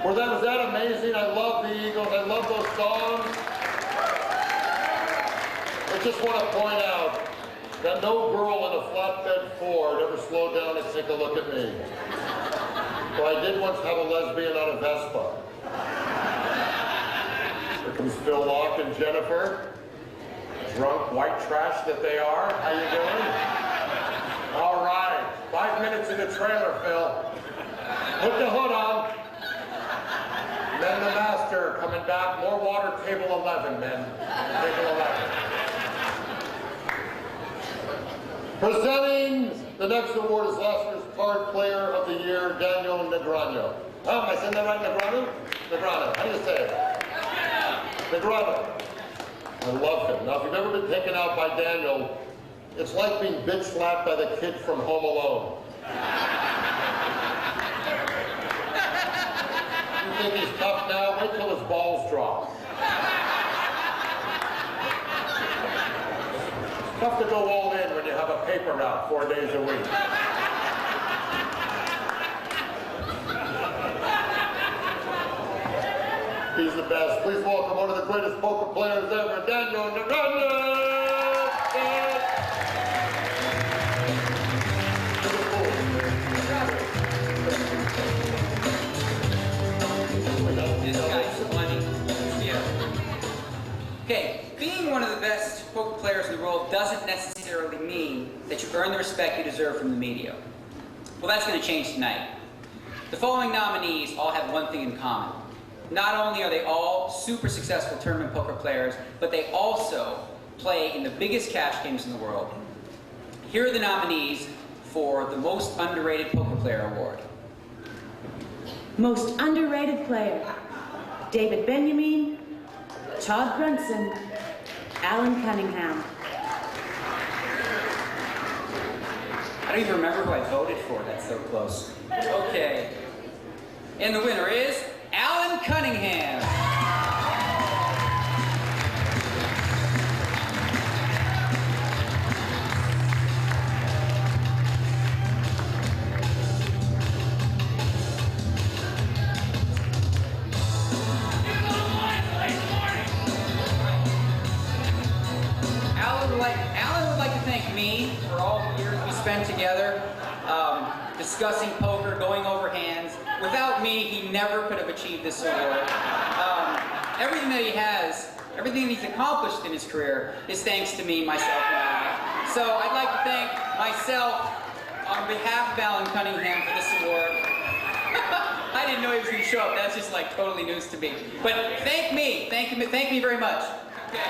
S9: Was that amazing? I love the Eagles. I love those songs. I just want to point out that no girl in a flatbed Ford ever slowed down and take a look at me. Well, I did once have a lesbian on a Vespa. Here comes Phil Locke and Jennifer. drunk white trash that they are. How you doing? All right, 5 minutes in the trailer, Phil. Put the hood on. Then the master coming back. More water, table 11, men. Table 11. Presenting the next award is last year's Card Player of the Year, Daniel Negreanu. Oh, am I saying that right, Negreanu? Negreanu, how do you say it? Negreanu. I love him. Now, if you've ever been taken out by Daniel, it's like being bitch slapped by the kid from Home Alone. You think he's tough now? Wait till his balls drop. It's tough to go all in when you have a paper route 4 days a week. He's the best. Please welcome one of the greatest poker players ever, Daniel Negreanu.
S19: This guy's funny. Yeah. Okay, being one of the best poker players in the world doesn't necessarily mean that you earn the respect you deserve from the media. Well, that's going to change tonight. The following nominees all have one thing in common. Not only are they all super successful tournament poker players, but they also play in the biggest cash games in the world. Here are the nominees for the Most Underrated Poker Player Award.
S10: Most underrated player, David Benjamin, Todd Brunson, Alan Cunningham.
S19: I don't even remember who I voted for, that's so close. Okay. And the winner is Alan Cunningham. Alan would like to thank me for all the years we spent together, discussing poker, going over hands. Without me, he never could have achieved this award. Everything that he has, everything he's accomplished in his career is thanks to me, myself, and I. So I'd like to thank myself on behalf of Alan Cunningham for this award. I didn't know he was going to show up. That's just like totally news to me. But thank me. Thank me very much. Okay.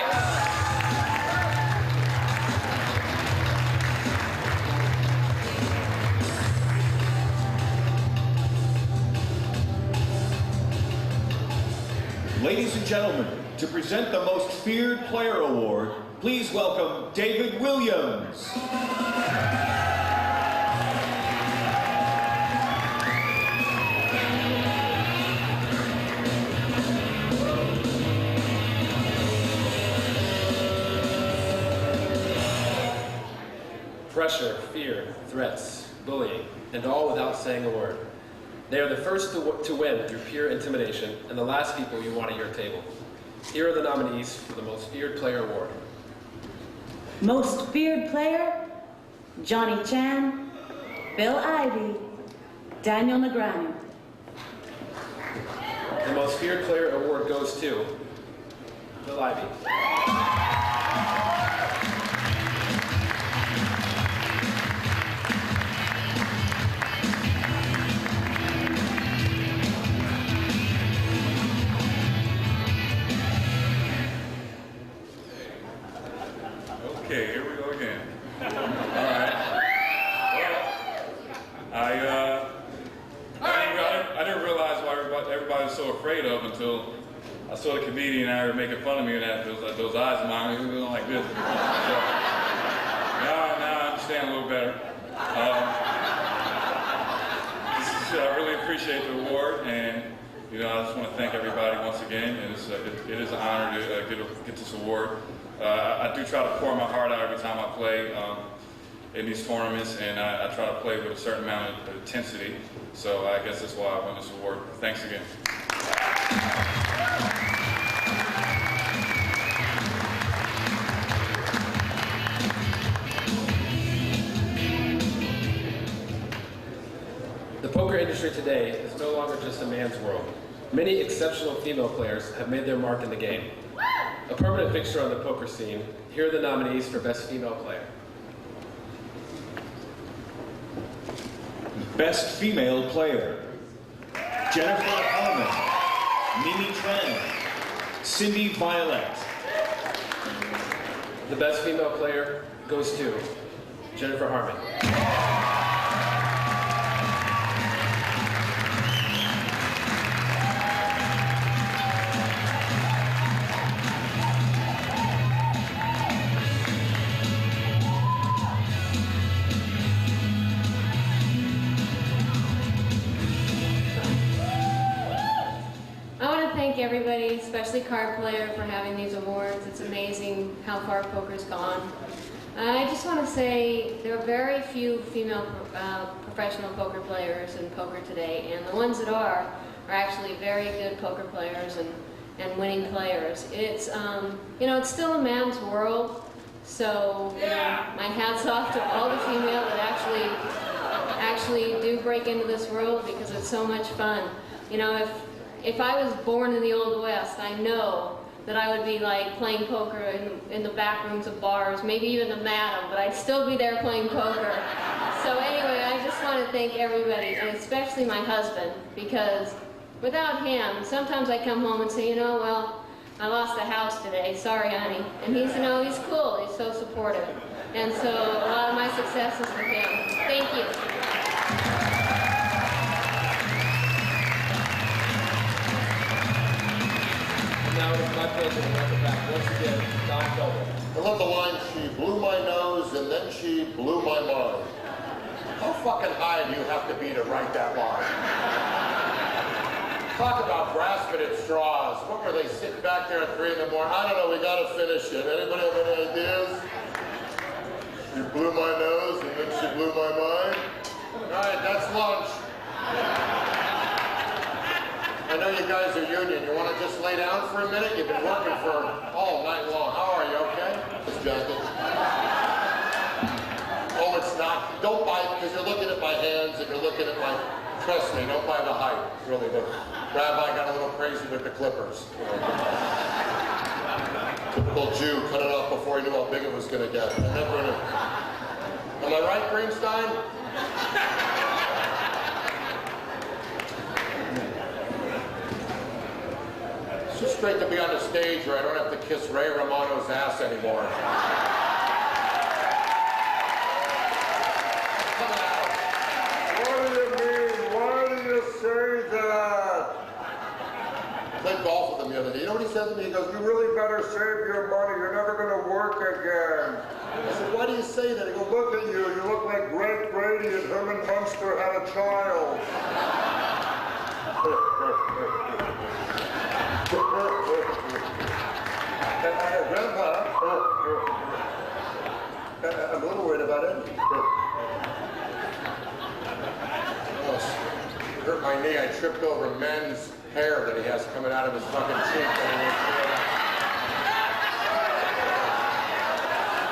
S8: Ladies and gentlemen, to present the Most Feared Player Award, please welcome David Williams.
S20: Pressure, fear, threats, bullying, and all without saying a word. They are the first to win through pure intimidation, and the last people you want at your table. Here are the nominees for the Most Feared Player Award.
S10: Most feared player, Johnny Chan, Bill Ivey, Daniel Negreanu.
S20: The Most Feared Player Award goes to Bill Ivey.
S18: Okay, here we go again. All right. Well, I didn't realize why everybody was so afraid of until I saw the comedian out here making fun of me and that those eyes of mine were going like this. So, now I understand a little better. I really appreciate the award, and I just want to thank everybody once again. And it is an honor to get this award. I do try to pour my heart out every time I play in these tournaments, and I try to play with a certain amount of intensity. So I guess that's why I won this award. Thanks again.
S20: The poker industry today is no longer just a man's world. Many exceptional female players have made their mark in the game. a permanent fixture on the poker scene. Here are the nominees for Best Female Player.
S8: Best Female Player: Jennifer Harmon, Mimi Tran, Cindy Violet.
S20: The Best Female Player goes to Jennifer Harmon.
S6: Everybody, especially card player, for having these awards. It's amazing how far poker's gone. I just want to say there are very few female professional poker players in poker today, and the ones that are actually very good poker players and winning players. It's you know, it's still a man's world, so you know, my hat's off to all the female that actually do break into this world, because it's so much fun. You know, if I was born in the Old West, I know that I would be like playing poker in the back rooms of bars, maybe even the Madam, but I'd still be there playing poker. So anyway, I just want to thank everybody, and especially my husband, because without him, sometimes I come home and say, you know, well, I lost the house today, sorry honey. And he's, you know, he's cool, he's so supportive. And so a lot of my success is with him. Thank you.
S20: Now it is my pleasure to welcome back once again Don Felder.
S9: I love the line, she blew my nose and then she blew my mind. How fucking high do you have to be to write that line? Talk about grasping at straws. What were they sitting back there at 3 in the morning? I don't know, we gotta finish it. Anybody have any ideas? She blew my nose and then she blew my mind. All right, that's lunch. I know you guys are union. You want to just lay down for a minute? You've been working for all night long. How are you, okay? This jacket. Oh, it's not. Don't buy it, because you're looking at my hands and you're looking at my... Trust me, don't buy the height. Really, the rabbi got a little crazy with the clippers. Typical Jew, cut it off before he knew how big it was going to get. Am I right, Greenstein? It's just great to be on the stage where I don't have to kiss Ray Romano's ass anymore. What do you mean? Why do you say that? I played golf with him the other day. You know what he said to me? He goes, you really better save your money. You're never going to work again. I said, why do you say that? He goes, look at you. You look like Greg Brady and Herman Munster had a child. Grandpa, I'm a little worried about it. Hurt my knee. I tripped over men's hair that he has coming out of his fucking cheek.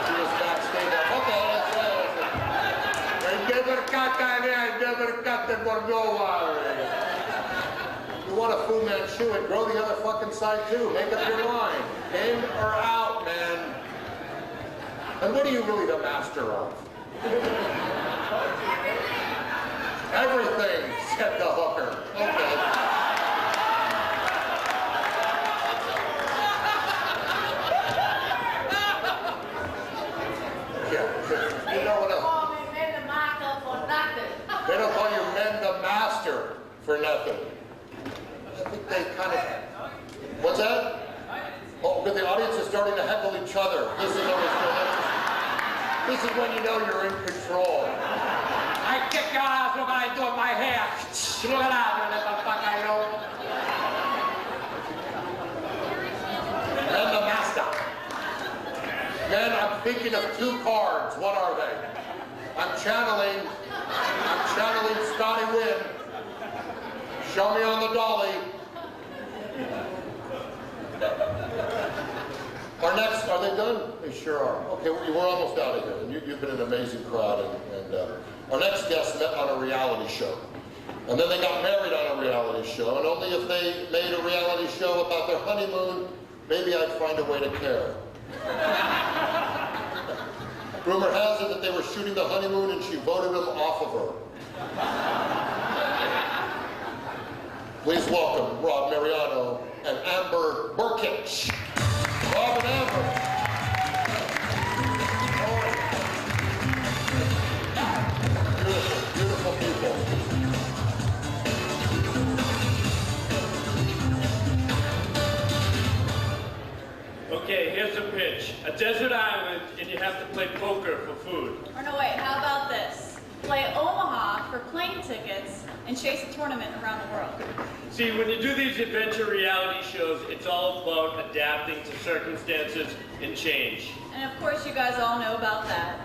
S9: He was backstage. Okay, that's right. You want a Fu Manchu and grow the other fucking side too. Make up your mind. In or out, man. And what are you really the master of? Everything, said the hooker. Okay. Yeah. You know what else? They don't call you men the master for nothing. I think they kind of... What's that? Oh, but the audience is starting to heckle each other. This is always good. This is when you know you're in control. I kick your ass, look what I do with my hair. Look at that, little fuck I know. And the master. Then I'm thinking of 2 cards. What are they? I'm channeling Scotty Nguyen. Show me on the dolly. Our next, are they done? They sure are. Okay, we're almost out of here. And you've been an amazing crowd. And our next guest met on a reality show. And then they got married on a reality show. And only if they made a reality show about their honeymoon maybe I'd find a way to care. Rumor has it that they were shooting the honeymoon and she voted him off of her. Please welcome Rob Mariano and Amber Burkich. Rob and Amber. Beautiful, beautiful people.
S19: Okay, here's a pitch. A desert island, and you have to play poker for food.
S4: Or no, wait, how about this? Play Omaha for plane tickets and chase a tournament around the world.
S19: See, when you do these adventure reality shows, it's all about adapting to circumstances and change.
S4: And of course you guys all know about that.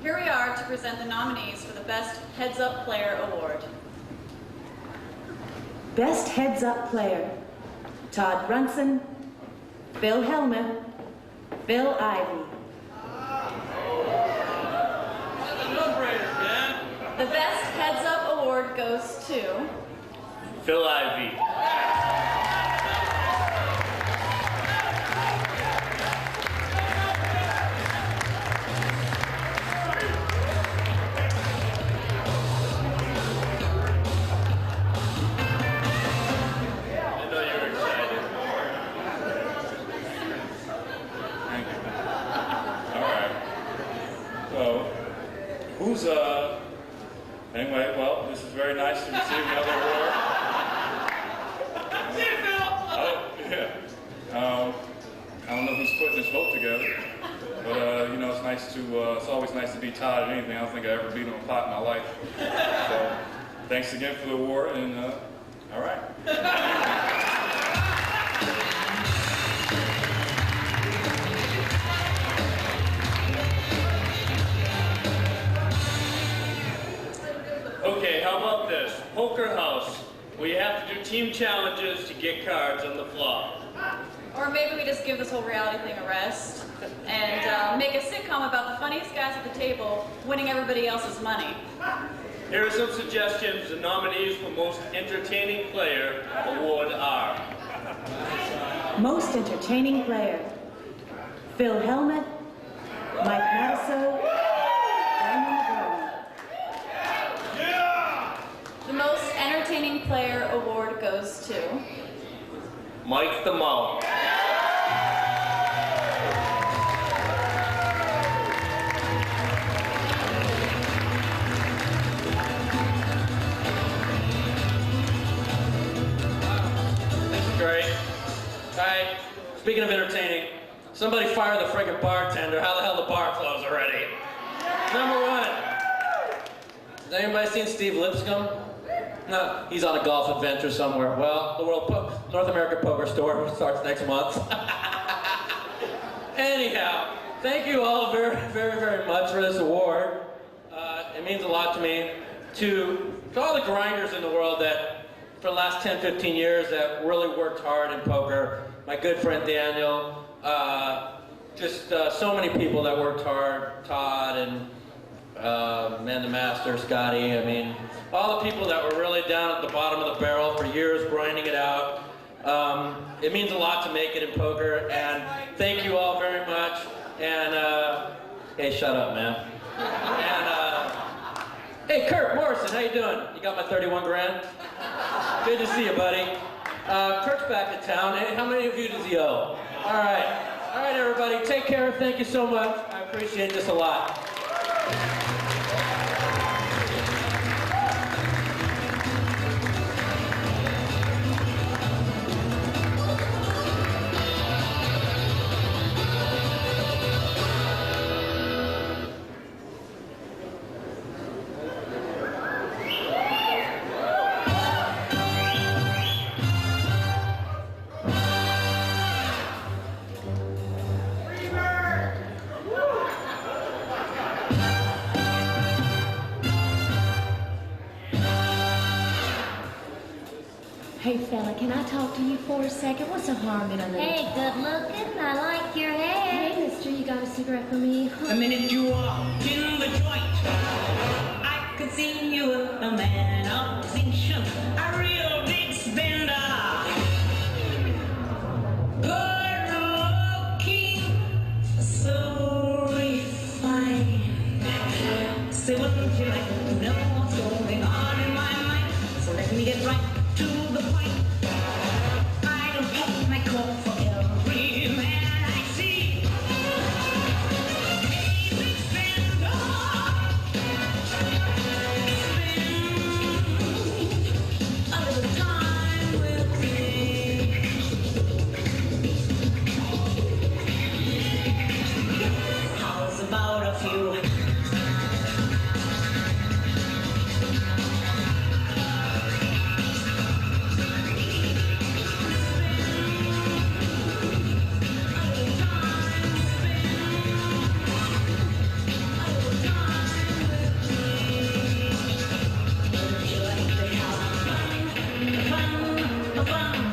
S4: Here we are to present the nominees for the Best Heads Up Player Award.
S10: Best Heads Up Player, Todd Brunson, Phil Hellman, Phil Ivey.
S4: The Best Heads Up Award goes to
S19: Phil Ivey.
S18: Anyway, well, this is very nice to receive another award. I don't know who's putting this vote together, but you know, it's nice to. It's always nice to beat Todd at anything. I don't think I ever beat him a pot in my life. So, thanks again for the award, and all right.
S19: Okay, how about this? Poker House. We have to do team challenges to get cards on the flop.
S4: Or maybe we just give this whole reality thing a rest and make a sitcom about the funniest guys at the table winning everybody else's money.
S19: Here are some suggestions. The nominees for Most Entertaining Player Award are
S10: Most Entertaining Player, Phil Hellman, Mike Matasso, Daniel McGraw.
S4: The Most Entertaining Player Award goes to
S19: Mike the Mole.
S15: Great. Alright, speaking of entertaining, somebody fire the friggin' bartender. How the hell the bar closed already? Number one. Has anybody seen Steve Lipscomb? No, he's on a golf adventure somewhere. Well, the North American Poker Store starts next month. Anyhow, thank you all very, very, very much for this award. It means a lot to me. To all the grinders in the world that, for the last 10, 15 years, that really worked hard in poker. My good friend Daniel, so many people that worked hard, Todd and Man the Master, Scotty, I mean, all the people that were really down at the bottom of the barrel for years grinding it out. It means a lot to make it in poker, and thank you all very much. And, hey, shut up, man. And, hey, Kurt Morrison, how you doing? You got my 31 grand? Good to see you, buddy. Kurt's back in town. Hey, how many of you does he owe? All right, everybody, take care. Thank you so much. I appreciate this a lot.
S21: Hey fella, can I talk to you for a second? What's so harm in a little?
S22: Hey, good looking. I like your hair.
S21: Hey, mister, you got a cigarette for me?
S22: The minute you walked in the joint, I could see you were a man of distinction, a real big spender. Good Wouldn't you like to know what's going on in my mind? So let me get right to the point. I don't pop my cork for every man I see. Hey, big spender, spend a little time with me. How's about a few?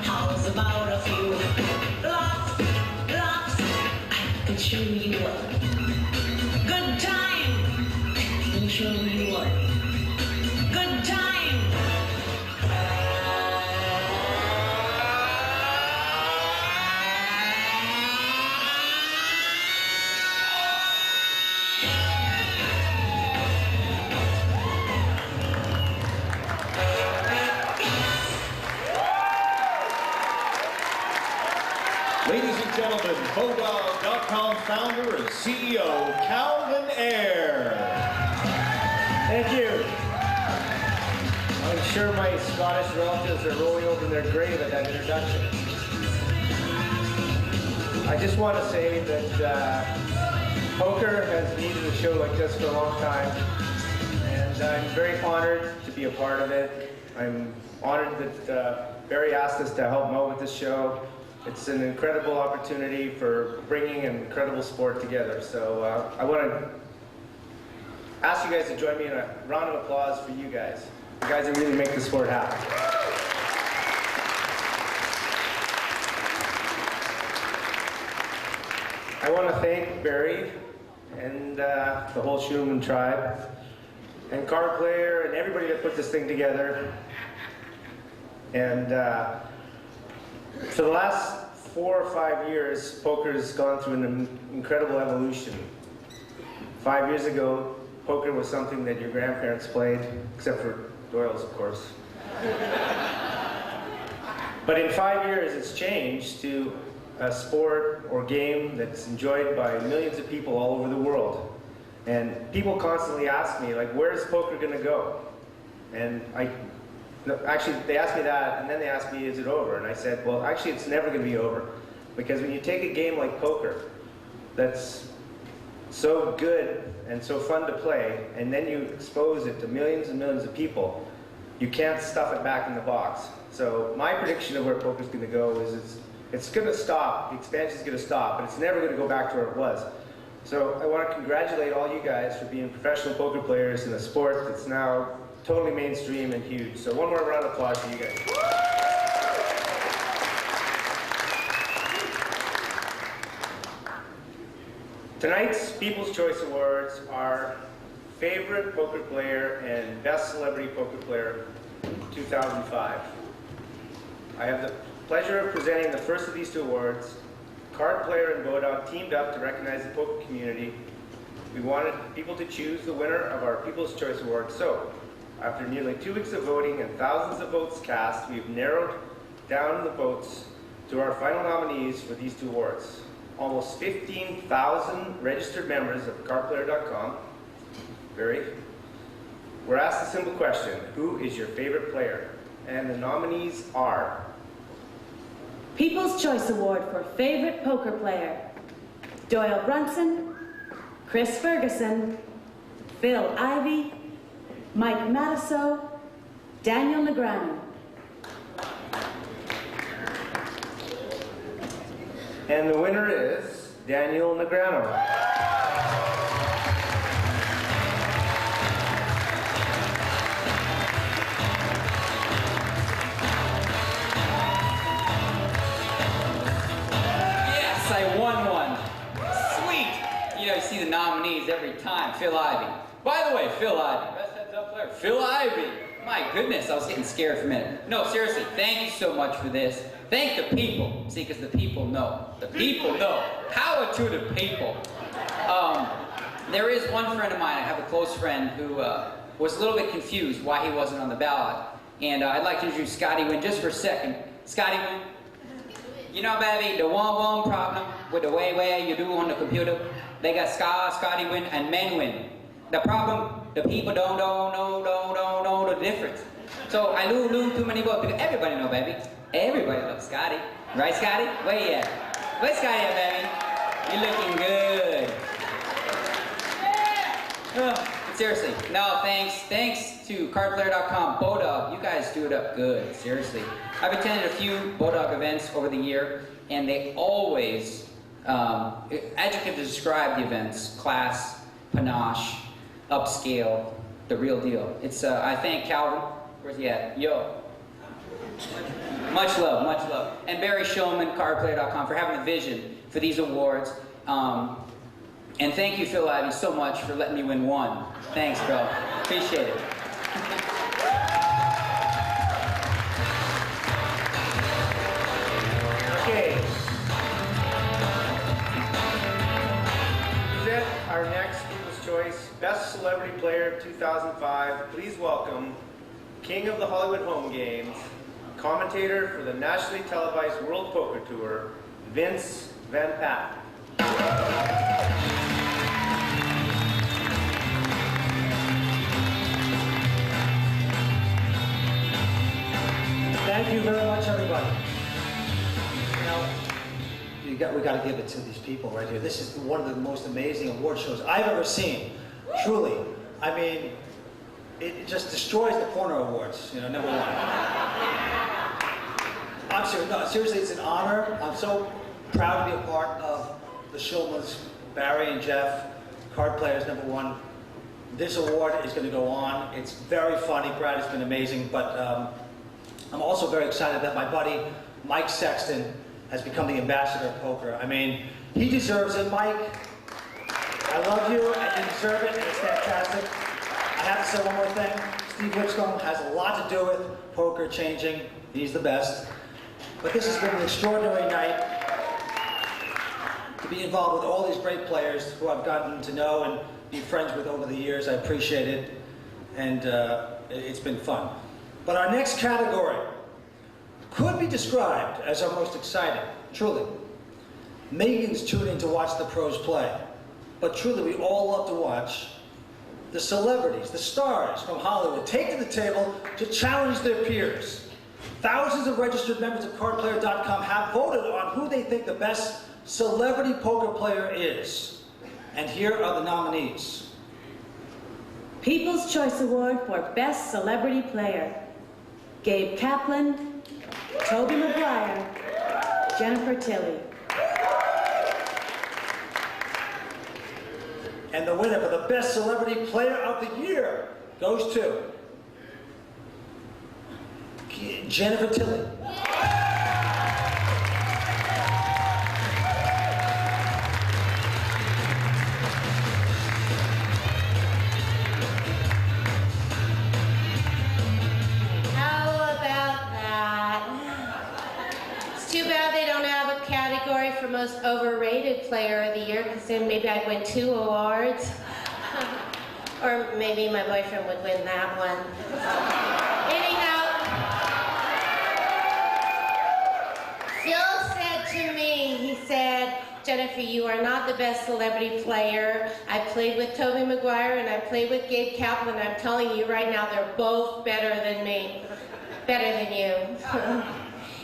S22: How's about a few? Lots, lots, I can show you a good time. I can show you a good time.
S8: Ladies and gentlemen, Bodog.com founder and CEO, Calvin Ayre.
S5: Thank you. I'm sure my Scottish relatives are rolling over in their grave at that introduction. I just want to say that poker has needed a show like this for a long time, and I'm very honored to be a part of it. I'm honored that Barry asked us to help him out with this show. It's an incredible opportunity for bringing an incredible sport together. So I want to ask you guys to join me in a round of applause for you guys. You guys that really make the sport happen. I want to thank Barry and the whole Schumann tribe and Card Player and everybody that put this thing together. And for the last 4 or 5 years, poker has gone through an incredible evolution. 5 years ago, poker was something that your grandparents played, except for Doyle's, of course. But in 5 years, it's changed to a sport or game that's enjoyed by millions of people all over the world. And people constantly ask me, like, where's poker going to go? And actually, they asked me that, and then they asked me, is it over? And I said, well, actually, it's never going to be over. Because when you take a game like poker, that's so good and so fun to play, and then you expose it to millions and millions of people, you can't stuff it back in the box. So my prediction of where poker's going to go is it's going to stop. The expansion's going to stop, but it's never going to go back to where it was. So I want to congratulate all you guys for being professional poker players in a sport that's now totally mainstream and huge. So one more round of applause for you guys. Tonight's People's Choice Awards are Favorite Poker Player and Best Celebrity Poker Player 2005. I have the pleasure of presenting the first of these two awards. Card Player and Bodog teamed up to recognize the poker community. We wanted people to choose the winner of our People's Choice Award. So, after nearly 2 weeks of voting and thousands of votes cast, we've narrowed down the votes to our final nominees for these two awards. Almost 15,000 registered members of cardplayer.com. Barry, we're asked a simple question: who is your favorite player? And the nominees are
S10: People's Choice Award for Favorite Poker Player: Doyle Brunson, Chris Ferguson, Phil Ivey, Mike Matiso, Daniel Negreanu.
S5: And the winner is Daniel Negreanu.
S19: Yes, I won one. Sweet. You know, you see the nominees every time. Phil Ivey. By the way, Phil Ivey, best heads-up player. Phil Ivey. My goodness, I was getting scared for a minute. No, seriously, thank you so much for this. Thank the people. See, because the people know. The people know. Power to the people. There is one friend of mine, I have a close friend, who was a little bit confused why he wasn't on the ballot. And I'd like to introduce Scotty Nguyen just for a second. Scotty Nguyen, you know, baby, the one problem with the way you do on the computer, they got Scotty Nguyen and Men Nguyen. The problem, the people don't know the difference. So I lose too many votes because everybody know, baby. Everybody loves Scotty. Right, Scotty? Where you at? Where's Scotty at, baby? You're looking good. Oh, seriously, no, thanks to cardplayer.com, Bodog, you guys do it up good, seriously. I've attended a few Bodog events over the year, and they always, adjective to describe the events, class, panache, upscale, the real deal. It's, I thank Calvin, where's he at? Yo. Much love, much love. And Barry Shulman, cardplayer.com, for having the vision for these awards. And thank you, Phil Ivey, so much for letting me win one. Thanks, bro. Appreciate it.
S5: Okay. Present our next People's Choice Best Celebrity Player of 2005. Please welcome King of the Hollywood Home Games, commentator for the nationally televised World Poker Tour, Vince Van Patten.
S2: Thank you very much, everybody. You know, we got to give it to these people right here. This is one of the most amazing award shows I've ever seen. Truly. I mean, it just destroys the corner awards, you know, number one. I'm serious. No, seriously, it's an honor. I'm so proud to be a part of the Shulmans, Barry and Jeff, card players, number one. This award is going to go on. It's very funny. Brad has been amazing, but I'm also very excited that my buddy, Mike Sexton, has become the ambassador of poker. I mean, he deserves it, Mike. I love you, and you deserve it, and it's fantastic. I have to say one more thing. Steve Lipscomb has a lot to do with poker changing. He's the best. But this has been an extraordinary night to be involved with all these great players who I've gotten to know and be friends with over the years. I appreciate it, and it's been fun. But our next category could be described as our most exciting, truly. Millions tune in to watch the pros play, but truly we all love to watch the celebrities, the stars from Hollywood take to the table to challenge their peers. Thousands of registered members of cardplayer.com have voted on who they think the best celebrity poker player is. And here are the nominees.
S10: People's Choice Award for Best Celebrity Player. Gabe Kaplan, Toby Maguire, Jennifer Tilly.
S2: And the winner for the Best Celebrity Player of the Year goes to Jennifer Tilly.
S12: Too bad they don't have a category for most overrated player of the year, because then maybe I'd win 2 awards. Or maybe my boyfriend would win that one. Anyhow, Phil said to me, he said, Jennifer, you are not the best celebrity player. I played with Toby Maguire and I played with Gabe Kaplan. I'm telling you right now, they're both better than me. Better than you.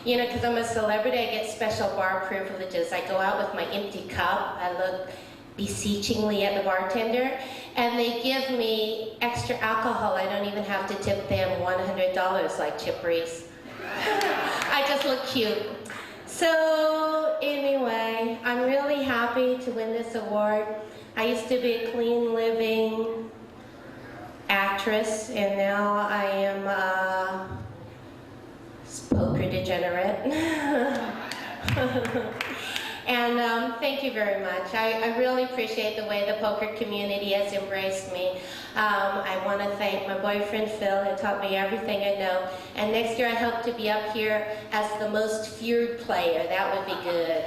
S12: You know, because I'm a celebrity, I get special bar privileges. I go out with my empty cup, I look beseechingly at the bartender, and they give me extra alcohol. I don't even have to tip them $100 like Chip Reese. I just look cute. So anyway, I'm really happy to win this award. I used to be a clean living actress, and now I am a poker degenerate. And thank you very much. I really appreciate the way the poker community has embraced me. I want to thank my boyfriend Phil, who taught me everything I know. And next year I hope to be up here as the most feared player. That would be good.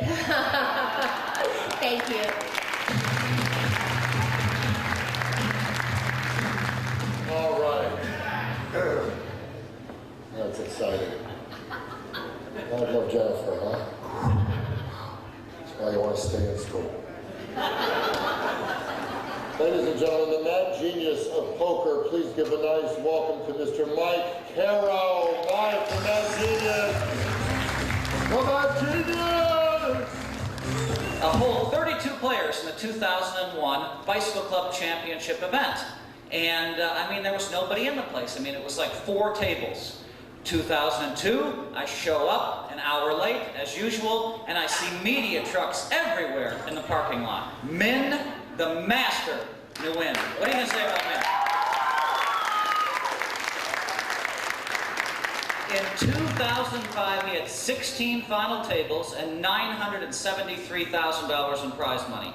S12: Thank you.
S9: of Jennifer, huh? That's why you want to stay in school. Ladies and gentlemen, the mad genius of poker, please give a nice welcome to Mr. Mike Caro. Mike, the mad genius. The mad genius!
S1: A whole 32 players in the 2001 Bicycle Club Championship event. And I mean, there was nobody in the place. I mean, it was like 4 tables. 2002, I show up an hour late, as usual, and I see media trucks everywhere in the parking lot. Min, the master, Nguyen. What are you going to say about Min? In 2005, he had 16 final tables and $973,000 in prize money.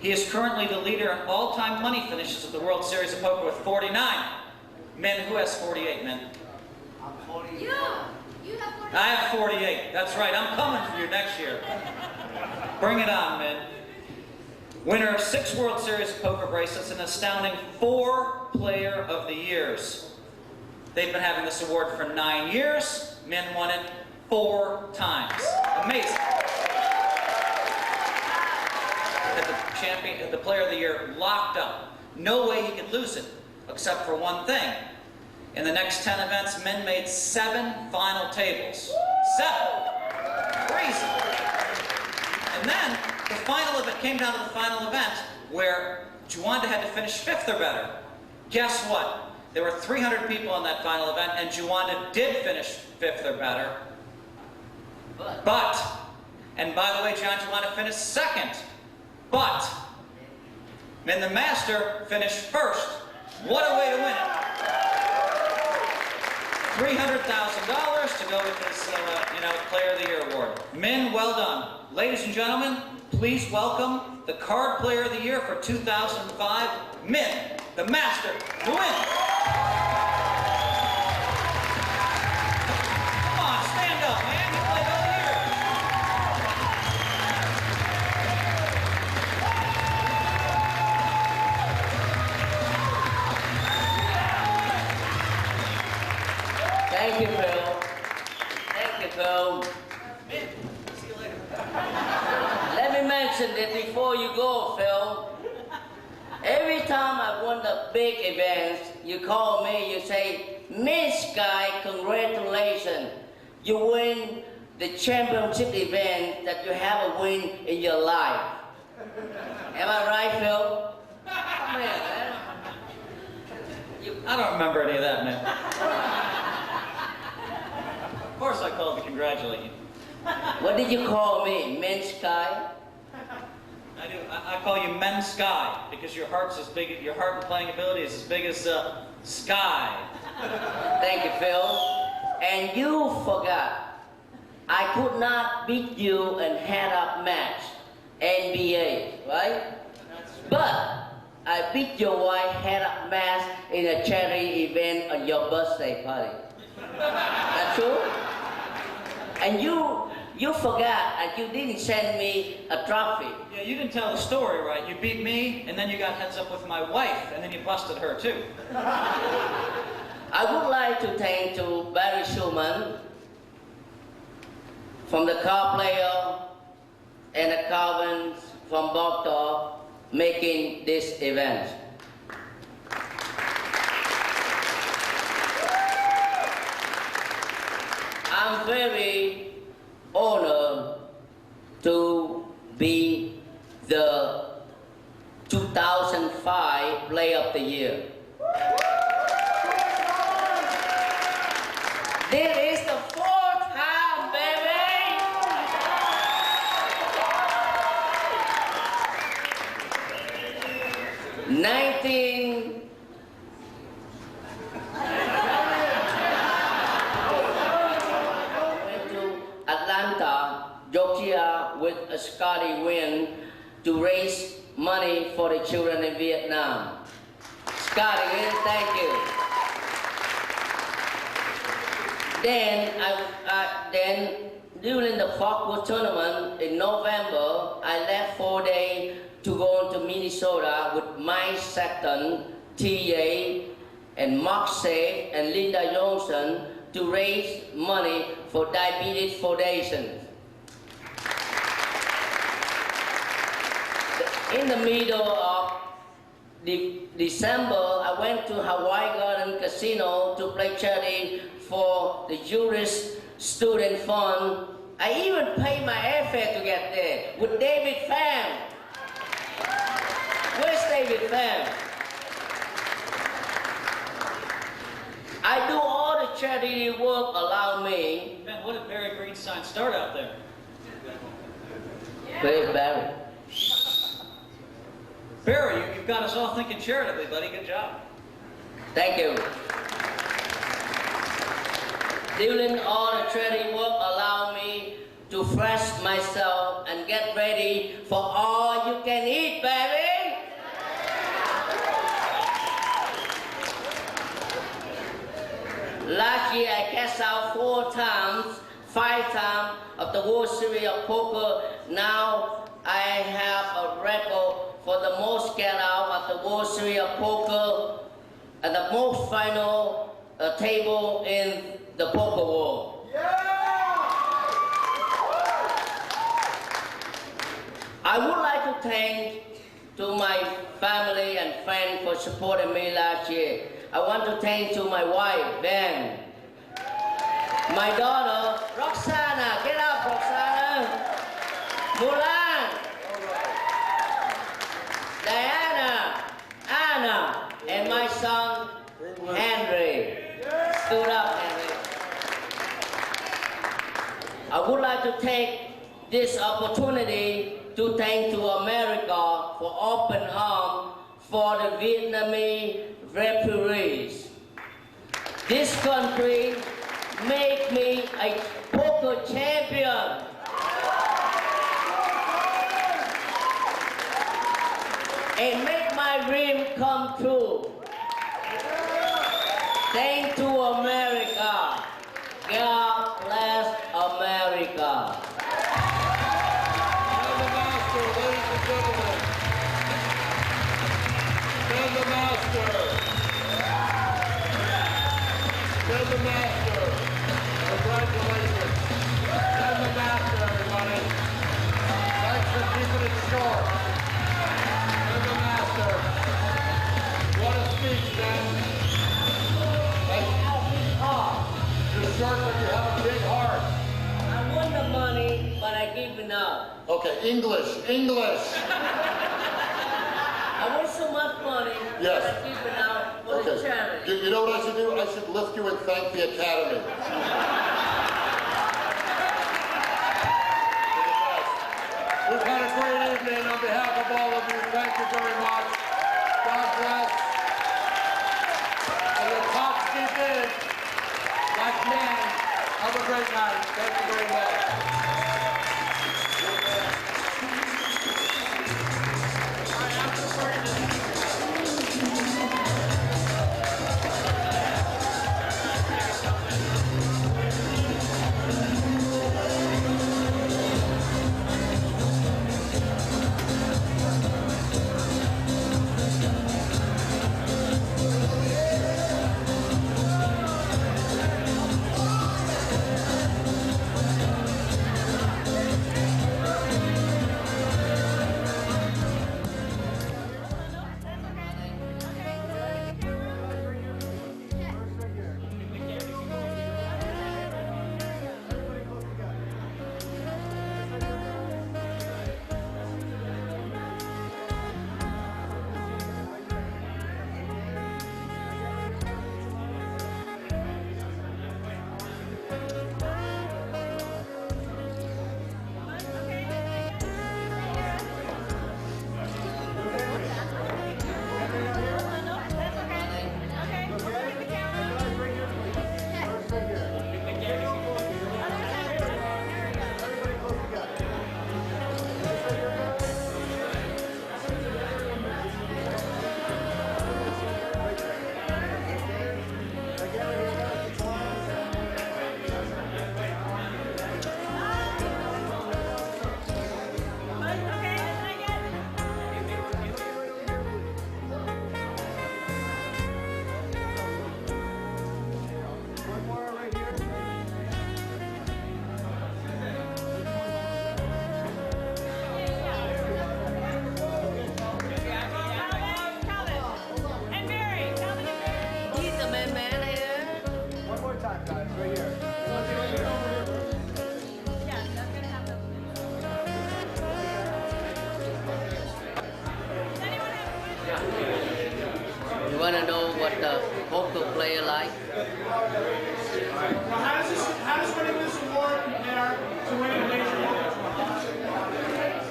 S1: He is currently the leader in all-time money finishes of the World Series of Poker with 49. Min, who has 48, Min?
S21: I'm 48. You have 48.
S1: I have 48. That's right. I'm coming for you next year. Bring it on, Min. Winner of 6 World Series of Poker bracelets, an astounding 4 Player of the Years. They've been having this award for 9 years. Min won it 4 times. Amazing. The Player of the Year locked up. No way he could lose it, except for one thing. In the next 10 events, Min made 7 final tables. 7. Crazy. And then the final event came down to the final event where Juanda had to finish 5th or better. Guess what? There were 300 people in that final event, and Juanda did finish 5th or better. But, and by the way, John Juanda finished 2nd. But, Min the Master finished 1st. What a way to win it. $300,000 to go with this, Player of the Year award. Min, well done. Ladies and gentlemen, please welcome the Card Player of the Year for 2005, Min, the Master, Nguyen. Come on, stand up, man. You played all year.
S7: Thank you, Phil. Thank you, Phil.
S1: See you later.
S7: Let me mention that before you go, Phil, every time I won the big events, you call me, you say, Miss Guy, congratulations. You win the championship event that you have a win in your life. Am I right, Phil? Man,
S1: I don't remember any of that, man. Of course I called to congratulate you.
S7: What did you call me, Men's Guy?
S1: I do. I call you Men Sky because your heart's as big. Your heart and playing ability is as big as sky.
S7: Thank you, Phil. And you forgot, I could not beat you in head-up match, NBA, right? But I beat your wife head-up match in a charity event on your birthday party. That's true? And you forgot and you didn't send me a trophy.
S1: Yeah, you didn't tell the story right. You beat me, and then you got heads up with my wife, and then you busted her too.
S7: I would like to thank to Barry Schumann from the car player and the Calvins from Bogdorf making this event. I'm very honored to be the 2005 Player of the Year. This is the 4th time, baby! 19 Atlanta, Georgia with Scotty Nguyen to raise money for the children in Vietnam. Scotty Nguyen, thank you. Then during the Fogwood tournament in November, I left 4 days to go to Minnesota with Mike Sexton, T.A., and Mark Safe and Linda Johnson to raise money for Diabetes Foundation. In the middle of December, I went to Hawaii Garden Casino to play charity for the Jewish Student Fund. I even paid my airfare to get there with David Pham. Where's David Pham? I do all the charity work around me.
S1: Ben, what did Barry Greenstein start out there?
S7: Barry.
S1: Barry, you've got us all thinking charitably, buddy. Good job.
S7: Thank you. Doing all the charity work allow me to fresh myself and get ready for all you can eat, baby. Last year I cashed out 4 times, 5 times of the World Series of Poker. Now I have a record for the most cash out of the World Series of Poker and the most final table in the poker world. I would like to thank to my family and friends for supporting me last year. I want to thank to my wife, Ben, my daughter, Roxana, get up, Roxana, Mulan, Diana, Anna, and my son, Henry. Stood up, Henry. I would like to take this opportunity to thank to America for open arms for the Vietnamese refugees. This country make me a poker champion. And make my dream come true. Thank to America. God bless America.
S9: The master. The master. Congratulations. The master, everybody. Thanks for keeping it short. The master. What a speech, man. You're short, but you have a big heart.
S7: I won the money, but I gave it up.
S9: Okay, English.
S7: I won so much money,
S9: Yes.
S7: but I give it out for the charity.
S9: You know what I should do? I should lift you and thank the Academy. We've had a great evening. On behalf of all of you, thank you very much. God bless. And your pops be big, like men. Have a great night. Thank you very much.
S7: want to know what the poker player like?
S3: How does winning this award compare to winning a major award?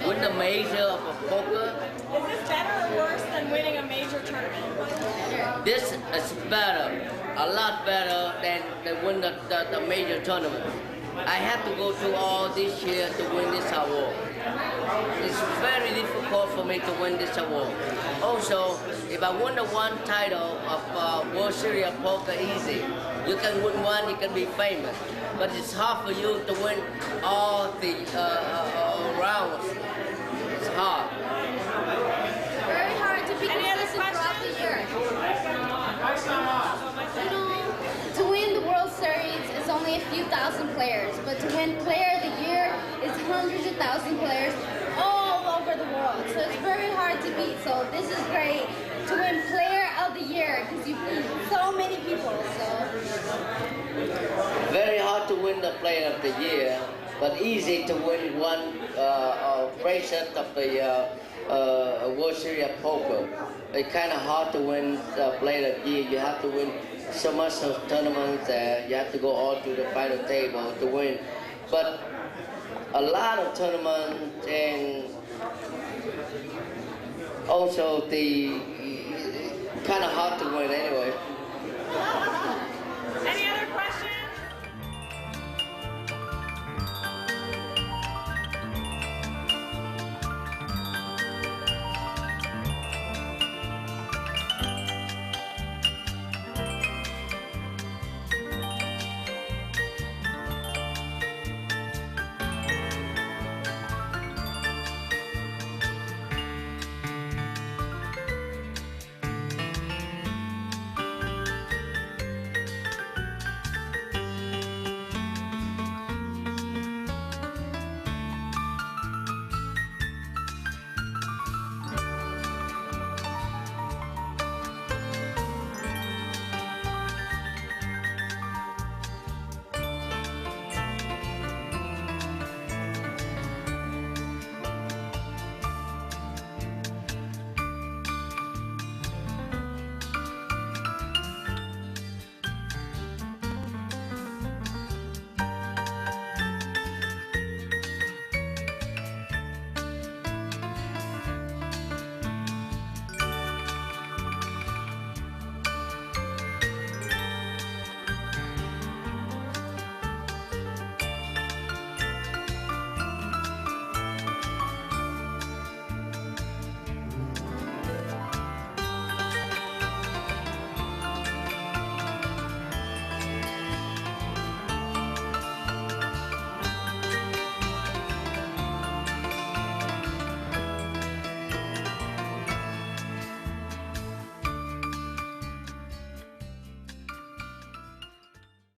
S7: Win the major of a poker?
S4: Is this better or worse than winning a major tournament?
S7: This is better, a lot better than win the major tournament. I have to go through all this year to win this award. It's very difficult for me to win this award. Also, if I win the one title of World Series of Poker, easy. You can win one, you can be famous. But it's hard for you to win all the rounds. It's hard.
S6: Very hard to be consistent throughout the year. You know, to win the World Series is only a few thousand players, but to win Player of the Year is hundreds of thousand players all over the world. So it's very hard to beat. So this is great to win Player of the Year because you beat so many people. So
S7: Very hard to win the Player of the Year, but easy to win one bracelet of the World Series of Poker. It's kind of hard to win the Player of the Year. You have to win so much of tournaments there. You have to go all to the final table to win. But a lot of tournaments and also the kind of hard to win anyway.